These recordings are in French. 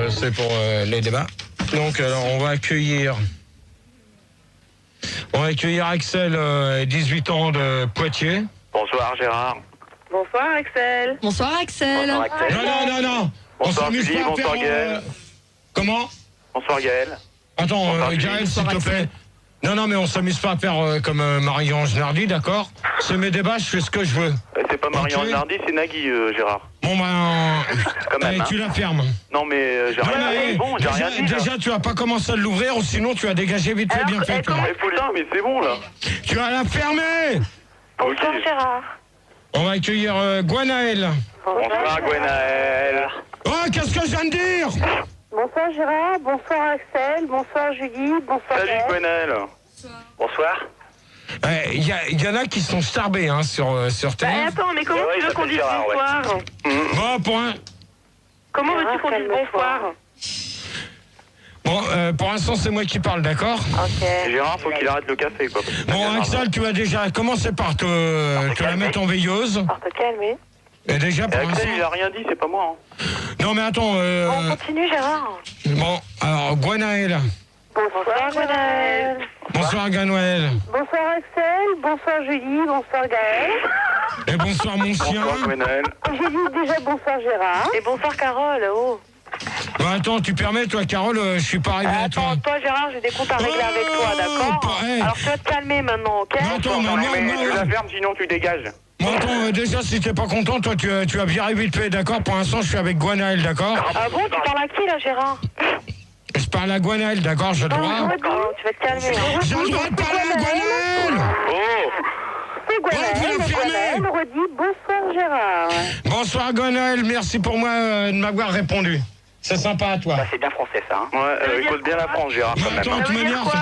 c'est pour les débats. Donc, alors, on va accueillir Axel, 18 ans de Poitiers. Bonsoir Gérard. Bonsoir Axel. Bonsoir Axel. Bonsoir Axel. Non. Bonsoir Julie, bonsoir Gaël. Comment? Bonsoir Gaël. Attends, Gaël, s'il te plaît. Non, mais on s'amuse pas à faire comme Marie-Ange Nardi, d'accord? C'est mes débats, je fais ce que je veux. C'est pas Marie-Ange Nardi, c'est Nagui, Gérard. Bon, ben... Quand même, tu la fermes. Non, mais j'ai rien dit. C'est bon, j'ai rien dit. Déjà, tu vas pas commencer à l'ouvrir, ou sinon tu vas dégager vite fait, bien fait. Mais putain, mais c'est bon, là. Tu vas la fermer. Bonsoir Gérard. On va accueillir Gwenaël. Bonsoir Gwenaël. Oh, qu'est-ce que je viens de dire? Bonsoir Gérard, bonsoir Axel, bonsoir Julie, bonsoir Salut Gwenaël. Bonsoir. Il y en a qui sont starbés sur Terre. Attends, mais comment tu veux qu'on dise bonsoir? Bon, point. Comment veux-tu qu'on dise bonsoir? Bon, pour l'instant, c'est moi qui parle, d'accord? Ok. Gérard, faut qu'il arrête le café, quoi. Bon, Axel, tu vas déjà commencer par te la mettre en veilleuse. Par te calmer. Et déjà, pour Axel, l'instant... il a rien dit, c'est pas moi. Non, mais attends... On continue Gérard. Bon, alors, Gwenaël. Bonsoir Gwenaël. Bonsoir, Gwenaël. Bonsoir Axel, bonsoir Julie, bonsoir Gaël. Et bonsoir, mon chien. Bonsoir Gwenaël. J'ai dit déjà bonsoir Gérard. Et bonsoir Carole, oh. Bon, attends, tu permets, toi, Carole, je suis pas arrivé à toi. Attends, toi Gérard, j'ai des comptes à régler avec toi, d'accord? Alors tu vas te calmer maintenant, ok? Attends, mais Tu la fermes, sinon tu dégages. Bon, attends, déjà, si t'es pas content, toi, tu vas virer vite fait, d'accord? Pour l'instant, je suis avec Gwenaël, d'accord? Ah bon, tu parles à qui là Gérard? Je parle à Gwenaël, d'accord? J'ai le droit? Tu vas te calmer. J'ai le droit de parler à Gwenaël! Oh! C'est Gwenaël, redit bonsoir Gérard. Bonsoir, Gwenaël, merci pour moi de m'avoir répondu. C'est sympa à toi. C'est bien français, ça, hein? Ouais, écoute bien la France, Gérard, quand même. Attends, tu m'énerves.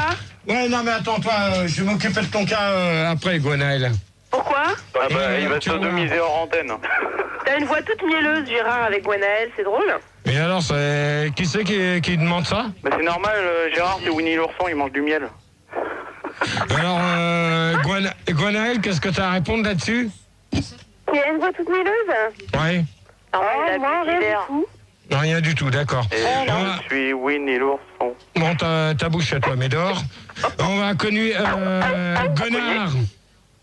Ouais, non, mais attends, toi, je vais m'occuper de ton cas après, Gwenaël. Pourquoi? Ah bah, il va te sodomiser hors antenne. T'as une voix toute mielleuse, Gérard, avec Gwenaël, c'est drôle. Et alors, qui c'est qui demande ça? Bah, c'est normal, Gérard, c'est Winnie l'ourson, il mange du miel. Alors, Gwenaël, qu'est-ce que t'as à répondre là-dessus? Il a une voix toute mielleuse? Ouais. Moi, rien du tout. Non, rien du tout, d'accord. Et je suis Winnie l'ourson. Bon, ta bouche à toi, Médor. On va connu Gonard.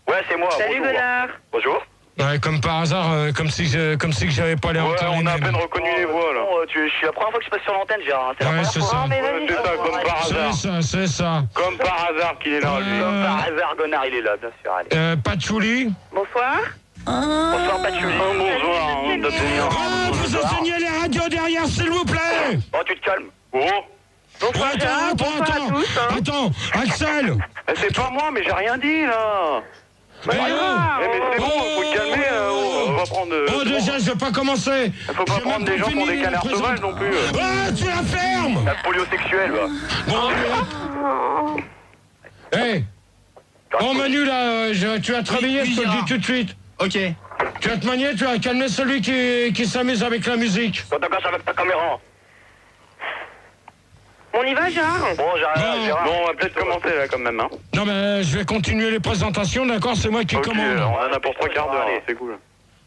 Ouais, c'est moi. Salut, bonjour. Gonard. Bonjour. Ouais, comme par hasard, comme si que j'avais pas les Ouais, antennes. on a à peine reconnu les voix, là. Je suis la première fois que je passe sur l'antenne, Gérard. Ouais, c'est ça. C'est ça, comme par hasard. C'est ça. Comme par hasard qu'il est là, lui. Comme par hasard, Gonard, il est là, bien sûr. Allez. Patchouli. Bonsoir. Bonsoir, Patchouli. Bonsoir, Vous enseignez les radios derrière, s'il vous plaît. Oh, tu te calmes. Oh. Bonsoir, Gérard. Bonsoir à tous. Attends, Axel. C'est pas moi, mais j'ai rien dit, là. Mais c'est bon, faut te calmer, on va prendre... Oh, déjà, je vais pas commencer. Faut pas prendre des gens pour des canards sauvages non plus. Ah, tu la fermes. La polio sexuelle, va. Bon, hey. Bon, Manu, là, tu vas te réveiller, je te le dis tout de suite. Ok. Tu vas te manier, tu vas calmer celui qui s'amuse avec la musique. Quand t'as avec ta caméra. On y va, Gérard? Bon, Gérard. Bon, on va peut-être commencer, là, quand même, hein. Non, mais je vais continuer les présentations, d'accord? C'est moi qui commande. On en a pour 3 quarts d'heure, c'est cool.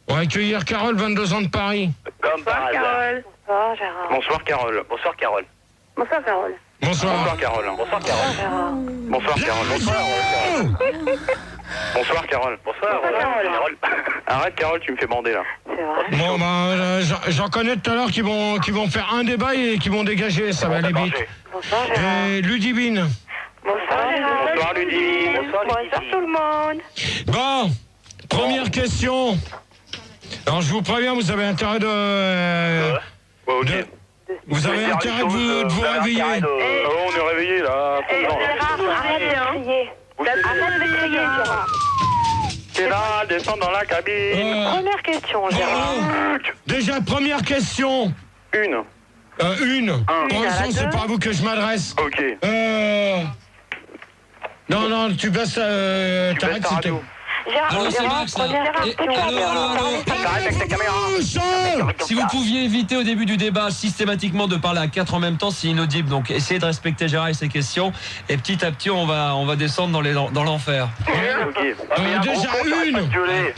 On va accueillir Carole, 22 ans de Paris. Comme par Bonsoir, hasard. Carole. Bonsoir, Gérard. Bonsoir, Carole. Bonsoir, Carole. Bonsoir, Carole. Bonsoir. Bonsoir, Carole. Bonsoir, Carole. Gérard. Bonsoir, Carole. Bonsoir, Carole. Bonsoir, Carole. Arrête, Carole, tu me fais bander, là. C'est vrai. Bon, bah, j'en connais tout à l'heure qui vont faire un débat et qui vont dégager, ça va aller vite. Bonsoir, Gérard. Et Ludivine. Bonsoir, Gérard. Bonsoir, Ludivine. Bonsoir tout le monde. Bon, première question. Alors, je vous préviens, vous avez intérêt Ouais, ok. Vous avez intérêt de vous réveiller. On est réveillés, là. Gérard, arrête, hein. Arrête de crier, Gérard. C'est là, descends dans la cabine. Première question, Gérard. Déjà, première question. Une. Pour l'instant, c'est pas à vous que je m'adresse. Ok. Non, tu baisses T'arrêtes ta radio. Gérard, première question. T'arrêtes avec ta caméra. Si vous pouviez éviter au début du débat systématiquement de parler à 4 en même temps, c'est inaudible. Donc essayez de respecter Gérard et ses questions. Et petit à petit, on va descendre dans l'enfer.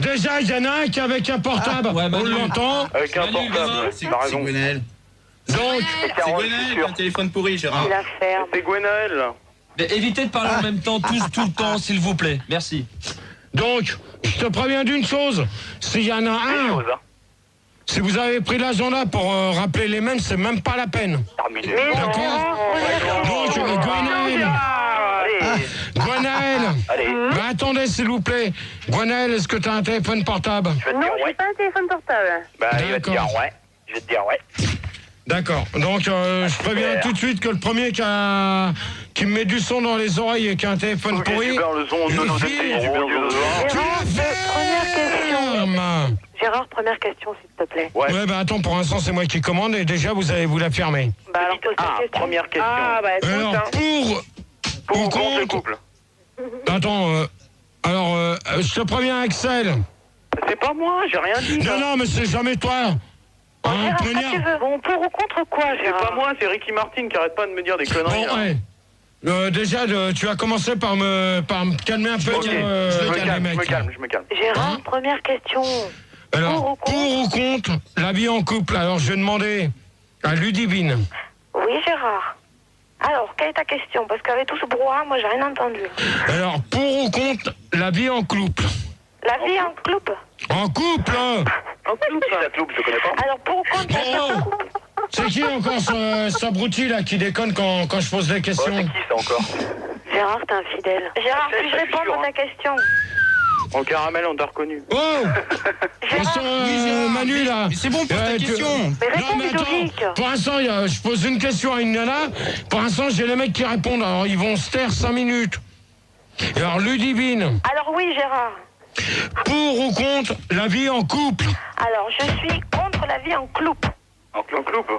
Déjà, il y en a un qui est avec un portable. Ouais, on Manu. l'entend. Avec un Manu, portable. c'est T'as raison. Gwenaël. Donc, C'est Gwenaël qui a un téléphone pourri, Gérard. Il la ferme. C'est Gwenaël. Mais évitez de parler en même temps, tous, tout le temps, s'il vous plaît. Merci. donc, je te préviens d'une chose. S'il y en a un, si vous avez pris l'agenda pour rappeler les mêmes, c'est même pas la peine. Terminé. D'accord. Donc, Gwenaël. Gwenaël. Allez. Bah, attendez, s'il vous plaît. Gwenaël, est-ce que tu as un téléphone portable? Non, j'ai pas un téléphone portable. Bah, il va te dire ouais. Je vais te dire ouais. D'accord. Donc, je préviens tout de suite que le premier qui me met du son dans les oreilles et qui a un téléphone pourri. Tu le son de nos je étés, vire. du bien de Tu la fermes. Gérard, première question, s'il te plaît. Ouais. Ouais, bah attends, pour l'instant, c'est moi qui commande et déjà, vous allez vous la fermer. Bah alors, pose ta question. Première question. Ah, bah écoute, Alors, Pour ou ou contre le contre. couple. Attends, je te préviens, Axel. C'est pas moi, j'ai rien dit. Non, non, mais c'est jamais toi. Hein, Gérard, première. quand tu veux. Bon, pour ou contre quoi, C'est Gérard? pas moi, c'est Ricky Martin qui arrête pas de me dire des conneries. Bon, là. ouais. Déjà, tu as commencé par me calmer un peu. Ok, je me calme. Gérard, Hein? première question. Alors, pour ou contre la vie en couple? Alors, je vais demander à Ludivine. Oui, Gérard. Alors, quelle est ta question? Parce qu'avec tout ce brouhaha, moi, j'ai rien entendu. Alors, pour ou contre la vie en couple? La vie en couple? En couple, hein? En couple. La coupe, je connais pas. Alors, pour ou contre la vie en couple? C'est qui encore ce abruti là qui déconne quand je pose des questions? C'est qui ça encore? Gérard, t'es infidèle. Gérard, C'est- puis-je c'est répondre sûr, à ta question? En caramel, on t'a reconnu. Oh, Gérard, Manu là. Mais c'est bon pour ta question. mais Non réponds, mais Ludovic. attends, pour l'instant je pose une question à une nana, pour l'instant j'ai les mecs qui répondent, alors ils vont se taire 5 minutes. Et alors Ludivine, Alors oui, Gérard. pour ou contre la vie en couple? Alors, je suis contre la vie en couple. En coupe.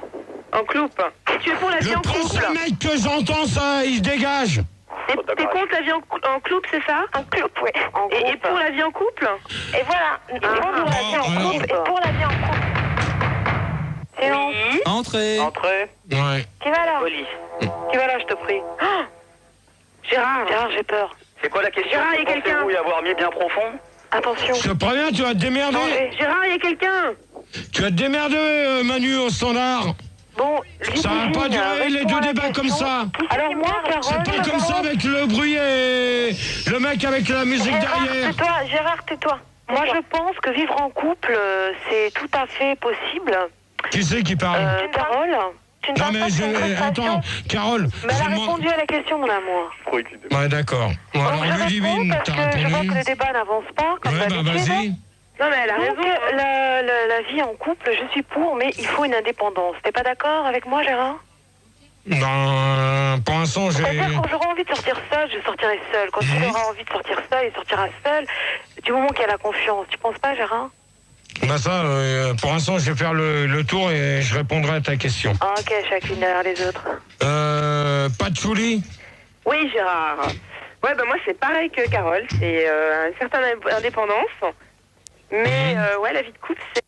En couple. Et tu es pour la vie Le en couple? prochain mec que j'entends ça, il se dégage. T'es contre la vie en couple, c'est ça? En couple, oui. Et pour la vie en couple? Et voilà. Et pour la vie en alors- couple. Et pour la vie en couple. C'est bon. Entrez. Entrée. Ouais. Qui va là? Qui va là, je te prie? Ah Gérard, j'ai peur. C'est quoi la question? Gérard, il y a quelqu'un. Pensez-vous y avoir mis bien profond? Attention. Je te préviens, tu vas te démerder. Gérard, il y a quelqu'un. Tu vas te démerder, Manu, au standard. Bon, Ça va pas durer les deux débats comme ça. Alors moi, Carole... C'est pas comme ça avec le bruit et le mec avec la musique derrière. Tais-toi, Gérard, tais-toi. Moi, je pense que vivre en couple, c'est tout à fait possible. Qui c'est qui parle? Carole, tu ne Non parles mais pas de ton attends, Carole. Mais elle a je demande- répondu à la question, mon amour. Ouais, d'accord. Bon, Donc, alors je réponds Ludivine, parce t'as que je vois répondu. que le débat n'avance pas, comme Ouais, bah d'habitude. vas-y. Non, mais elle a raison. La vie en couple, je suis pour, mais il faut une indépendance. T'es pas d'accord avec moi, Gérard? Non, pour l'instant, j'ai... C'est-à-dire, quand j'aurai envie de sortir seule, je sortirai seule. Quand tu auras envie de sortir seule, il sortira seule. Du moment qu'il y a la confiance. Tu penses pas, Gérard? Bah ça, pour l'instant, je vais faire le tour et je répondrai à ta question. Ah, ok, chacune derrière les autres. Patchouli? Oui, Gérard. Ouais, bah moi c'est pareil que Carole, c'est une certaine indépendance. Mais ouais, la vie de couple, c'est...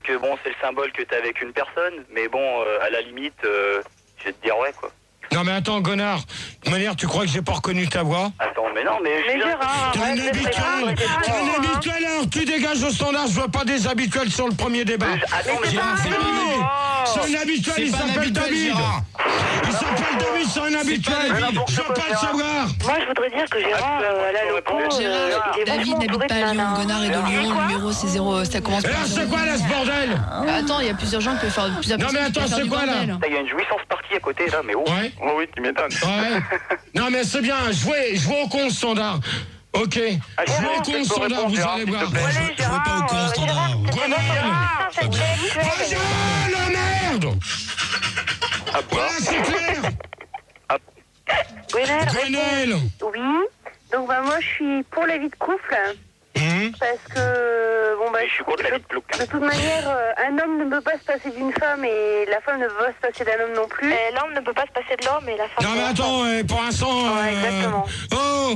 Que bon, c'est le symbole que t'es avec une personne, mais bon, à la limite, je vais te dire ouais, quoi. Non mais attends, Gonard, de toute manière, tu crois que j'ai pas reconnu ta voix? Attends, mais non, mais... Mais Gérard, T'es un arrête de habituel, faire t'es un habituel, alors tu dégages au standard, je vois pas des habituels sur le premier débat. Attends, mais Gérard, c'est terminé. C'est un habituel, il pas un s'appelle habituel, David. Gérard. Il s'appelle David, c'est un habituel. Je veux pas le savoir. Moi, je voudrais dire que Gérard, à la loco, Gérard, il est David vachement n'habite entouré pas de à Lyon, nanas. Gonard est de Lyon, le numéro c'est 0, ça commence Et par là, 0. c'est quoi là, ce bordel? Attends, il y a plusieurs gens qui peuvent faire plusieurs Non, mais personnes qui attends, peuvent faire c'est du quoi, là bordel. il y a une jouissance partie à côté, là, mais oh. Ouais. Oh oui, tu m'étonnes. Ouais. Non, mais c'est bien, jouez au con standard. Ok. Jouez au con standard, vous allez voir. Allez, Gérard, Gérard, Bonjour, la merde. Ah, Voilà, c'est clair. Gwenel. Oui. Donc bah moi je suis pour la vie de couple. Parce que, bon bah, Mais je suis contre la vie de couple. de toute manière, un homme ne peut pas se passer d'une femme et la femme ne peut pas se passer d'un homme non plus. L'homme ne peut pas se passer de l'homme et la femme... Non, mais attends, pour l'instant... Ouais, exactement. Oh.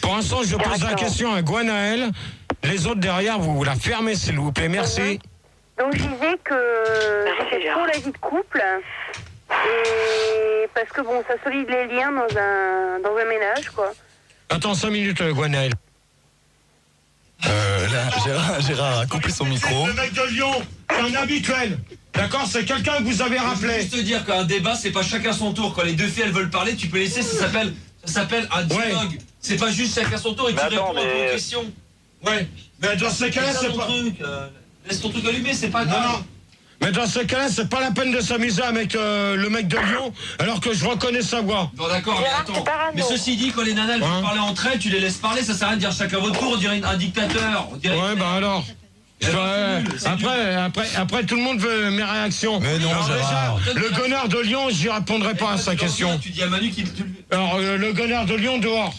Pour l'instant, je pose la Exactement. question à Gwenaël. Les autres derrière, vous la fermez, s'il vous plaît. Merci. Donc je disais que Merci, j'étais Gérard. pour la vie de couple. Et parce que bon, ça solide les liens dans un ménage, quoi. Attends 5 minutes, Gwenaël. Là, Gérard a coupé son micro. Le mec de Lyon, ça un habituel. D'accord, c'est quelqu'un que vous avez Je veux rappelé. juste te dire qu'un débat, c'est pas chacun son tour. Quand les deux filles elles veulent parler, tu peux laisser. Ça s'appelle un dialogue. C'est pas juste chacun son tour et tu réponds à une question. Ouais. Mais dans ces cas-là, c'est pas. Laisse ton truc allumé, c'est pas Non, grave. non. Mais dans ces cas-là, c'est pas la peine de s'amuser avec le mec de Lyon, alors que je reconnais sa voix. Bon, d'accord, mais attends. Mais ceci dit, quand les nanas elles veulent parler entre elles, tu les laisses parler, ça sert à rien de dire chacun votre tour, on dirait un dictateur. On dirait Ouais, bah alors. Après, tout le monde veut mes réactions. Mais non, alors Gérard. déjà, le gonard de Lyon, j'y répondrai pas à sa question. Tu dis à Manu qu'il. Alors, le gonard de Lyon dehors.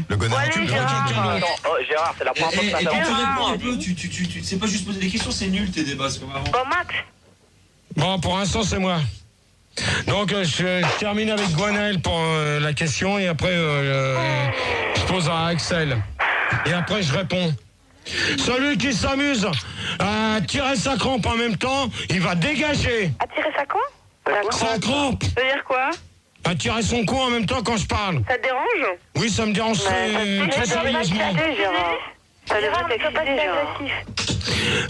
Le gonard. Ouais, Tu me prends Gérard. quelqu'un d'autre. Oh, Gérard, c'est la première fois que Et ça quand t'arrive. tu réponds un peu, tu sais pas juste poser des questions, c'est nul tes débats, c'est comme avant. Bon, Max. Bon, pour l'instant, c'est moi. Donc, je termine avec Gwenaël pour la question et après, je pose à Axel. Et après, je réponds. Celui qui s'amuse à tirer sa crampe en même temps, il va dégager. À tirer sa con? Sa crampe. Ça veut dire quoi? À tirer son cou en même temps quand je parle. Ça te dérange? Oui, ça me dérange très sérieusement. Gérard. Ça devrait t'exciter, Gérard.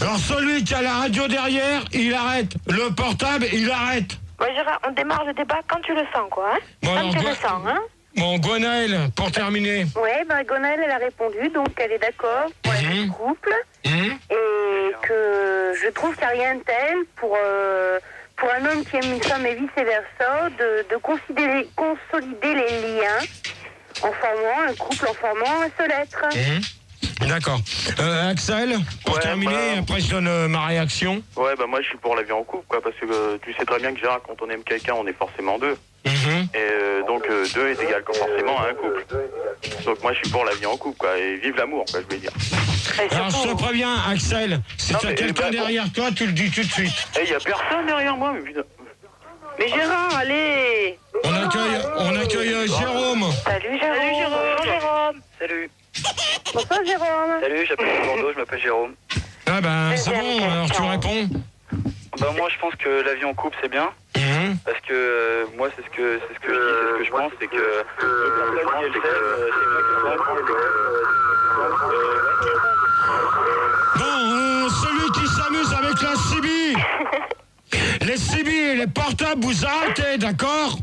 Alors, celui qui a la radio derrière, il arrête. Le portable, il arrête. Ouais, Gérard, on démarre le débat quand tu le sens, quoi. Hein? Bon, Quand alors, tu le sens, hein? Bon, Gwenaël, pour terminer. Ouais, bah Gonaël, elle a répondu, donc elle est d'accord pour la vie de couple. Et que je trouve qu'il n'y a rien de tel pour un homme qui aime une femme et vice-versa, de consolider les liens en formant un couple, en formant un seul être. D'accord. Axel, pour Ouais, terminer, bah- après je donne ma réaction. Ouais, bah moi je suis pour la vie en couple, quoi, parce que tu sais très bien que Gérard, quand on aime quelqu'un, on est forcément deux. Et donc 2 est égal forcément à un couple. Donc moi je suis pour la vie en couple, quoi, et vive l'amour, quoi, je veux dire. Alors je te préviens, Axel, si Non, t'as mais, quelqu'un bah, derrière toi, tu le dis tout de suite. Eh, y a personne derrière moi, mais putain. Mais Gérard, allez! On accueille Jérôme. Salut, Jérôme. Salut, Jérôme. Bonjour, Jérôme. Salut. Bonsoir, Jérôme. Salut, j'appelle Bordeaux, je m'appelle Jérôme. Ah ben c'est bon, alors tu réponds. Bah moi je pense que la vie en couple c'est bien. Parce que moi c'est ce que je dis, c'est ce que je pense, c'est que Bon, celui qui s'amuse avec la CB. Les CB et les portables, vous arrêtez, d'accord?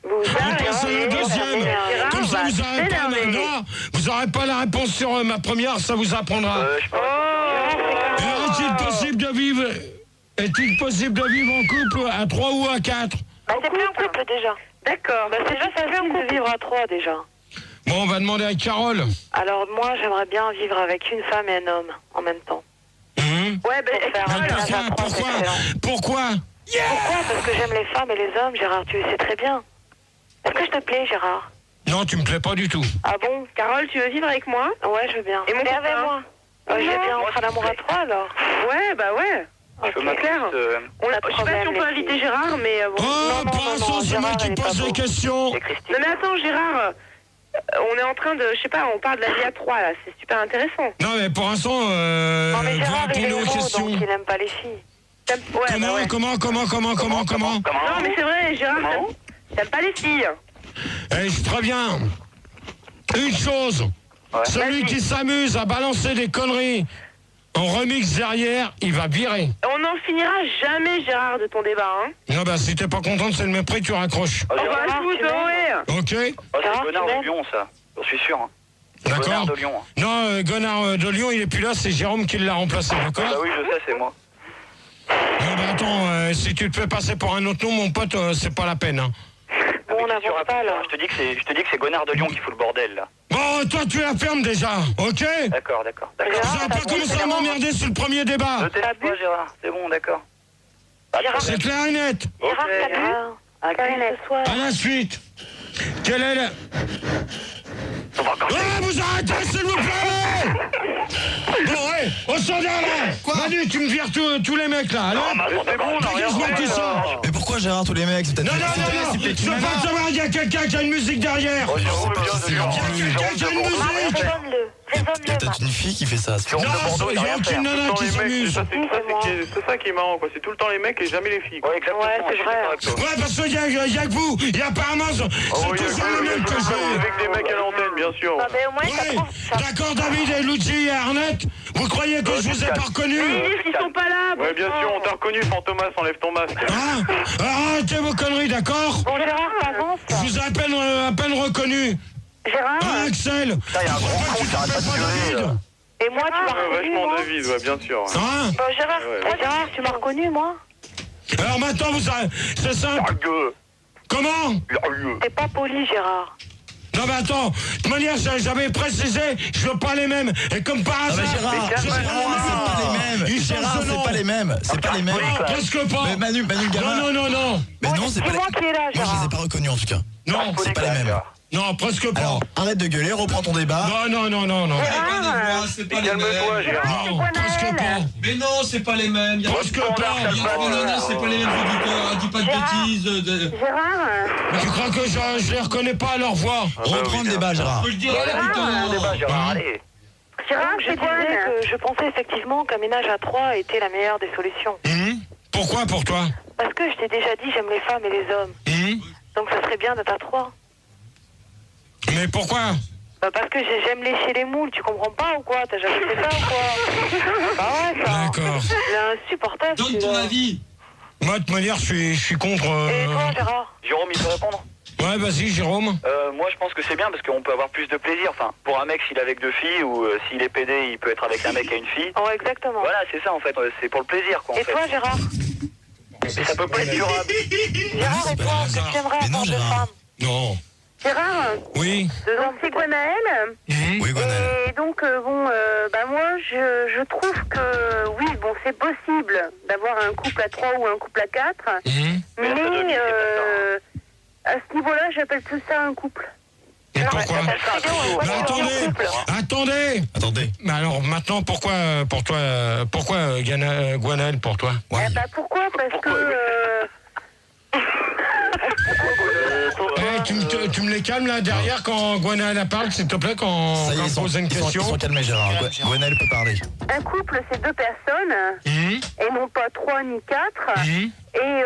On passe à la deuxième. Comme ça, vous n'aurez pas maintenant. Vous n'aurez pas la réponse sur ma première, ça vous apprendra. Est-il possible de vivre en couple à 3 ou à 4? Bah, c'est plus un couple, déjà. D'accord, bah c'est Déjà, c'est facile de vivre à 3, déjà. Bon, on va demander à Carole. Alors, moi, j'aimerais bien vivre avec une femme et un homme en même temps. Ouais, bah Pour faire un ménage à 3, c'est excellent. Pourquoi? Pourquoi? Parce que j'aime les femmes et les hommes, Gérard, tu le sais très bien. Est-ce que je te plais, Gérard? Non, tu me plais pas du tout. Ah bon? Carole, tu veux vivre avec moi? Ouais, je veux bien. Et mon Mais copain avec moi. Je veux bien, on fera l'amour à 3, alors. Ouais, bah ouais. Ok. je peux clair. m'appeler, Je sais pas problème, si on peut les inviter filles. Gérard, mais bon. Oh, non, pour non, l'instant, non, c'est moi Gérard, qui elle est pose pas les beau. questions. c'est Christine. Non mais attends, Gérard, on est en train de, je sais pas, on parle de la vie à 3 là, c'est super intéressant. Non, mais pour l'instant, Non, mais vous Gérard, il est répondez aux nouveau, questions. donc il n'aime pas les filles. Ouais, bah ouais. Comment Non mais c'est vrai, Gérard, t'aimes pas les filles. Eh, je préviens. Une chose. Celui qui s'amuse à balancer des conneries en remix derrière, il va virer. On n'en finira jamais, Gérard, de ton débat, hein. Non, bah, si t'es pas contente, c'est le mépris, tu raccroches. Oh, On Gérard, va le foutre, ouais. Ok? oh, c'est Gonard de Lyon ça, j'en suis sûr. Hein. D'accord. Gonard de Lyon. Non, Gonard de Lyon, il est plus là, c'est Jérôme qui l'a remplacé, Bah d'accord? oui, je sais, c'est moi. Non, bah, attends, si tu te fais passer pour un autre nom, mon pote, c'est pas la peine, hein. Bon, on n'avance pas, alors. Je te dis que c'est Gonard de Lyon qui fout le bordel là. Bon, toi, tu la fermes déjà, ok? D'accord. Vous n'avez pas commencé à m'emmerder sur le premier Je débat. t'ai pas Gérard, c'est bon, d'accord. Gérard, C'est clair et net. Gérard, t'as bu? À ce soir. À la suite. Quelle est la... vous arrêtez, s'il vous plaît! Bon, ouais, au standard, là! Manu, tu me vires tous les mecs, là, allez! C'est bon, on a rien Dégage-moi fait, tout ça! Mais pourquoi Gérard, tous les mecs? C'est peut-être Non, je veux pas savoir, il y a quelqu'un qui a une musique derrière! Oh, Jérôme, c'est viens de gentil. Il y a quelqu'un qui a une musique! Raisonne-le. Il y a Raisonne-le, peut-être une fille qui fait ça. Non, Bordeaux, il a il y a rien aucune fait. nana qui s'amuse! C'est ça qui est marrant, quoi. C'est tout le temps les mecs et jamais les filles, quoi. Ouais, exactement, Ouais, c'est je suis vrai. d'accord avec toi. Ouais, parce qu'il y a que vous! Il y a apparemment, c'est Oh, il y a toujours le même que avec j'ai! des mecs à l'antenne, bien sûr. Ah, ben, au moins, ça Ouais, prouve ça. d'accord, David et Luigi et Arnett, Vous croyez que je vous ai pas reconnu? Ils disent qu'ils sont pas là. Ouais, bien sûr, on t'a reconnu, Fantomas, enlève ton masque. Arrêtez vos conneries, d'accord? Bon, Gérard, t'avances. Je vous ai à peine reconnu. Gérard. Axel. Putain, y'a un gros con qui arrête pas de gueuler, là. Et moi, tu m'as reconnu, Vachement moi. David, ouais, bien sûr. Hein? Gérard, Gérard, tu m'as reconnu, moi. Alors maintenant, c'est simple. Comment? T'es pas poli, Gérard. Non mais attends, de toute manière j'avais précisé, je veux pas les mêmes. Et comme par hasard, Gérard, c'est pas les mêmes. Ils Gérard, changent de c'est nom. pas les mêmes. C'est pas les mêmes. Non, presque pas. Mais Manu, gamin. Non. Mais non, c'est pas C'est les moi qui est là, Moi, je les ai Gérard. pas reconnus en tout cas. Non, C'est pas les mêmes. non, presque pas. Alors, arrête de gueuler, reprends ton débat. Non. C'est pas les Calme-toi, mêmes. Gérard. Non, presque pas. Mais non, c'est pas les mêmes. Presque pas. Non, c'est pas les mêmes auditeurs. Dis pas de bêtises. Gérard, Tu crois que je les reconnais pas à leur voix? Reprends le débat, Gérard. Je le dirai à l'auditeur. Gérard, allez. Gérard, Donc, je c'est quoi disais que je pensais effectivement qu'un ménage à 3 était la meilleure des solutions. Pourquoi pour toi? Parce que je t'ai déjà dit, j'aime les femmes et les hommes. Donc ça serait bien d'être à 3. Mais pourquoi? Parce que j'aime lécher les moules, tu comprends pas ou quoi? T'as jamais fait ça ou quoi? Bah ouais, ça. D'accord. C'est insupportable. Donne ton celui-là. avis. Moi, de toute manière, je suis contre. Et toi, Gérard? Jérôme, il peut répondre? Ouais, vas-y, Jérôme. Moi, je pense que c'est bien parce qu'on peut avoir plus de plaisir. Enfin, pour un mec, s'il est avec deux filles ou s'il est PD, il peut être avec un mec et une fille. Oh, exactement. Voilà, c'est ça en fait. C'est pour le plaisir, quoi. En Et fait. toi, Gérard? Ça peut pas être durable. Gérard, et toi, hasard. que tu aimerais Mais non, avoir deux Gérard. femmes? Non. Gérard, Oui. Deux donc hommes, c'est peut-être. Gwenaël. Oui, Gonel. Et donc, moi, je trouve que, oui, bon, c'est possible d'avoir un couple à 3 ou un couple à 4. Mais, la sodomie, c'est à ce niveau-là, j'appelle tout ça un couple. Et pourquoi? Mais attendez. Mais alors maintenant, pourquoi pour toi, pourquoi Gwenaël pour toi? Eh ben, pourquoi? Parce que... Tu me les calmes là derrière quand Gwenaël parle, s'il te plaît, quand Ça y est, on pose une ils question. sont calmés, Gérard. Gonel peut parler. Un couple, c'est 2 personnes, et non pas 3 ni 4. Et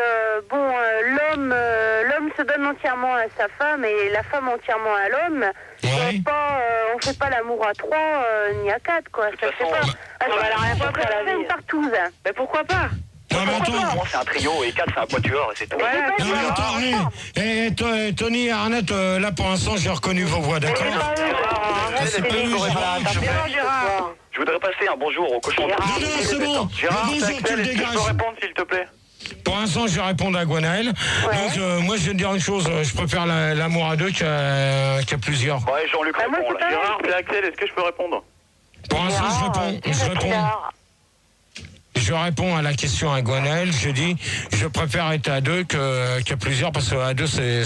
l'homme se donne entièrement à sa femme et la femme entièrement à l'homme. Ouais. On fait pas l'amour à 3 ni à 4, quoi. Ça se fait pas. elle a rien compris à la vie. Une partouze. Mais pourquoi pas? Non mais attends. Moi, c'est un trio et 4, c'est un quatuor et c'est tout. Non mais attends, Tony et Arnett, là pour l'instant j'ai reconnu vos voix, d'accord? C'est pas eux, Gérard. Je voudrais passer un bonjour au cochon. Non, c'est bon. Gérard, Le bonjour, tu Axel, le est-ce que je dégages. peux répondre, s'il te plaît? Pour l'instant, je vais répondre à Gwenaël. Donc, moi, je vais te dire une chose. Je préfère l'amour à 2 qu'à plusieurs. Ouais, Jean-Luc Bah, moi, répond, c'est là. pas- Gérard, c'est Axel, est-ce que je peux répondre? Pour l'instant, je réponds à la question à Gwenaël. Je dis, je préfère être à 2 qu'à plusieurs parce qu'à 2, c'est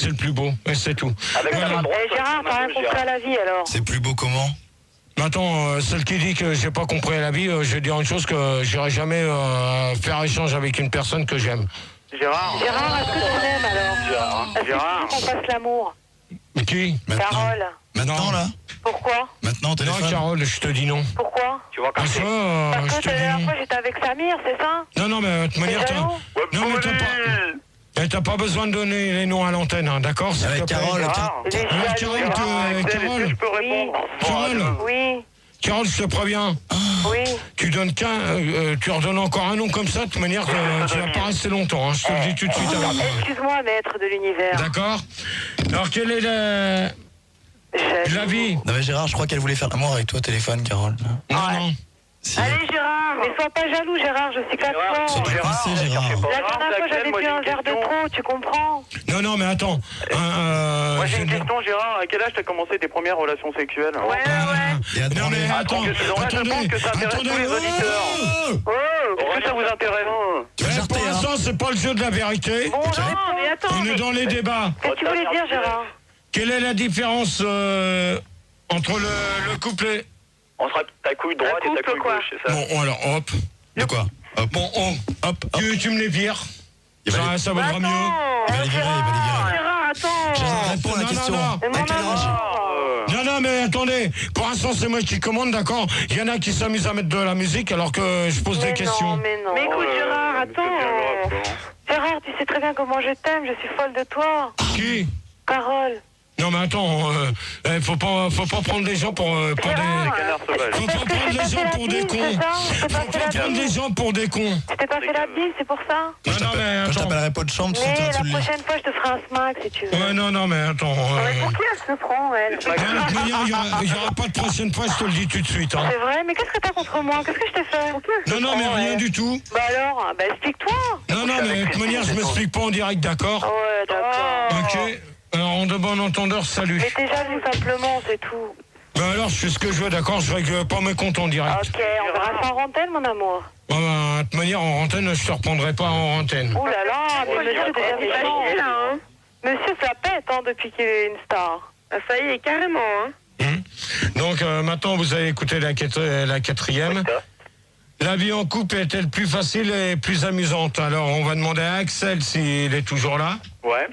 le plus beau. Et c'est tout. Avec la main droite. Et Gérard, t'as rien compris à la vie alors? C'est plus beau comment? Maintenant, celle qui dit que j'ai pas compris à la vie, je vais dire une chose que j'irai jamais faire échange avec une personne que j'aime. Gérard. Gérard, est-ce que tu m'aimes alors? Est-ce que Gérard. tu veux qu'on fasse l'amour? Qui? Carole. Maintenant, là? Pourquoi? Maintenant, au Non, téléphone? Carole, je te dis non. Pourquoi? Tu vois, Parce que Parce je que te la dis dernière non. fois j'étais avec Samir, c'est ça? Non, mais de toute manière, T'es jaloux? non, mais t'as pas besoin de donner les noms à l'antenne, hein, d'accord? s'il Avec te plaît. Carole, Il est Ouais, jaloux. Carole, Axel, est-ce que Carole, je peux répondre? Carole, Oui, Carole, je te préviens. oui. Tu donnes tu redonnes encore un nom comme ça, de toute manière, tu vas pas rester longtemps. Hein, je te le dis tout de suite. Excuse-moi, maître de l'univers. D'accord? Alors, quelle est l'avis? Non mais Gérard, je crois qu'elle voulait faire l'amour avec toi au téléphone, Carole. Non. Si. Allez Gérard, mais sois pas jaloux Gérard, je suis qu'à toi. Surtout coincé, Gérard. La dernière fois j'avais moi, bu j'ai un une verre de question. trop, tu comprends? Non, mais attends. Moi, j'ai une question, Gérard. À quel âge t'as commencé tes premières relations sexuelles? Et à Non, demander. mais attends. Parce que c'est dommage, je pense que ça intéresse tous les auditeurs. Est-ce que ça vous intéresse? Tu vas Pour jarter, hein. l'instant, c'est pas le jeu de la vérité. Bon, non, mais attends, On est dans les débats. qu'est-ce que tu voulais dire Gérard? Quelle est la différence entre le couple et... On sera ta couille droite et ta couple, couille quoi. gauche, c'est ça? Bon, alors, hop. De quoi? Hop. Bon, Hop. tu me les vires. Il va les- Ça vaudra mieux. il va les virer, il va les virer. Gérard, attends. Gérard, réponds à la Non, question. non. Mais À quel mon âge? amour. Non, mais attendez. Pour l'instant, c'est moi qui commande, d'accord? Il y en a qui s'amusent à mettre de la musique alors que je pose des questions. Mais écoute Gérard, attends. Gérard, tu sais très bien comment je t'aime, je suis folle de toi. Qui? Carole. Non mais attends, faut pas prendre les gens pour des... Canard sauvage. Faut pas prendre les gens pour des cons. Faut pas prendre les gens pour des cons. Je t'ai pas fait la bise, c'est pour ça. Quand je t'appellerai pas de chambre, tu Mais seras la sous le lit. prochaine fois, je te ferai un smack si tu veux. Ouais, non, mais attends. Pour qui elle se prend, elle? Il y aura pas de prochaine fois, je te le dis tout de suite. Hein. C'est vrai, mais qu'est-ce que t'as contre moi? Qu'est-ce que je t'ai fait? Non, mais rien du tout. Bah alors, bah explique-toi. Non, mais de toute manière, je m'explique pas en direct, d'accord? Ouais, d'accord. Ok. Alors, en de bon entendeur, salut. Mais t'es jaloux simplement, c'est tout. Bah alors, je fais ce que je veux, d'accord? Je règle pas mes comptes en direct. Ok, on verra ça en antenne, mon amour. Bah, de toute manière, en antenne, je te reprendrai pas en antenne. Ouh là là, mais monsieur devient méchant. Hein. Monsieur, ça pète depuis qu'il est une star. Ça y est, carrément. Hein. Donc, maintenant, vous allez écouter la quatrième. La vie en couple est-elle plus facile et plus amusante? Alors, on va demander à Axel s'il est toujours là. Ouais.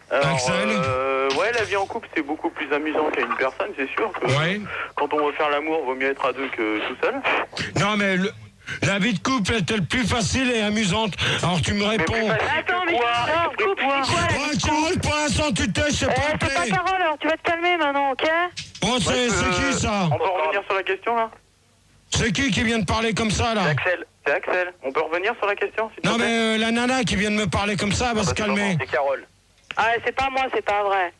Alors, Axel ouais, la vie en couple, c'est beaucoup plus amusant qu'à une personne, c'est sûr. Que Ouais. Quand on veut faire l'amour, vaut mieux être à deux que tout seul. Non, mais la vie de couple est-elle plus facile et amusante? Alors, tu me réponds. Attends, mais coupe, Ouais, Carole, pour l'instant, tu t'es, je sais pas c'est pas appeler. Carole, alors tu vas te calmer maintenant, ok? Bon, c'est qui, ça? On peut revenir sur la question, là? C'est qui vient de parler comme ça, là? C'est Axel. On peut revenir sur la question, s'il te Non, plaît? mais la nana qui vient de me parler comme ça, elle va se calmer. C'est Carole. Ah, c'est pas moi, c'est pas vrai.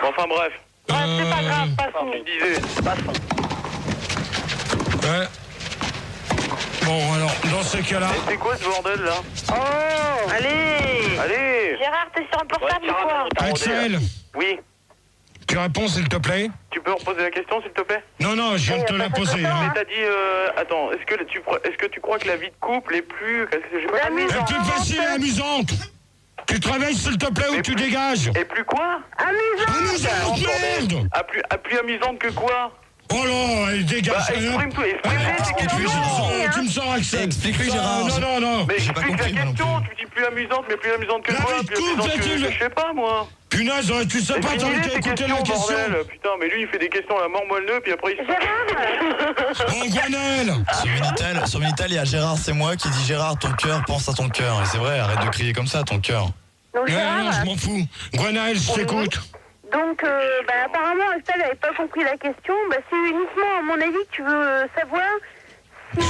Enfin, bref. Ouais, c'est pas grave, passons. Tu disais, passons. Ouais. Bon, alors, dans ces cas-là... C'est quoi ce bordel, là? Oh, Allez! Gérard, t'es sur un portable ou quoi? Axel, Oui. tu réponds, s'il te plaît? Tu peux reposer la question, s'il te plaît? Non, je viens de te la poser. Hein. Mais t'as dit, attends, est-ce que tu crois que la vie de couple est plus... J'ai pas compris. Elle est plus facile et amusante. Tu te réveilles, s'il te plaît, ou tu dégages. Et plus quoi? Amusante, merde. Plus amusante que quoi? Oh là, elle dégage. Bah, exprime-toi, Tu me sors, Axel. Explique-lui, Gérard. Non. Mais J'ai pas explique compris, la moi non question, tu dis plus amusante, mais plus amusante que La quoi? vie de Plus amusante couple, que... Je sais pas, moi. Punaise, tu sais pas, t'as qu'à écouter la question. Bordel. Putain, mais lui, il fait des questions à la mort moelleux, puis après, il se... Bon, Gwenel. Sur Minitel, il y a Gérard, c'est moi, qui dit Gérard, ton cœur pense à ton cœur. Et c'est vrai, arrête de crier comme ça, ton cœur. Donc, Non, Gérard, je m'en fous. Gwenel, je t'écoute. donc apparemment, Estelle n'avait pas compris la question. Bah, c'est uniquement, à mon avis, que tu veux savoir si,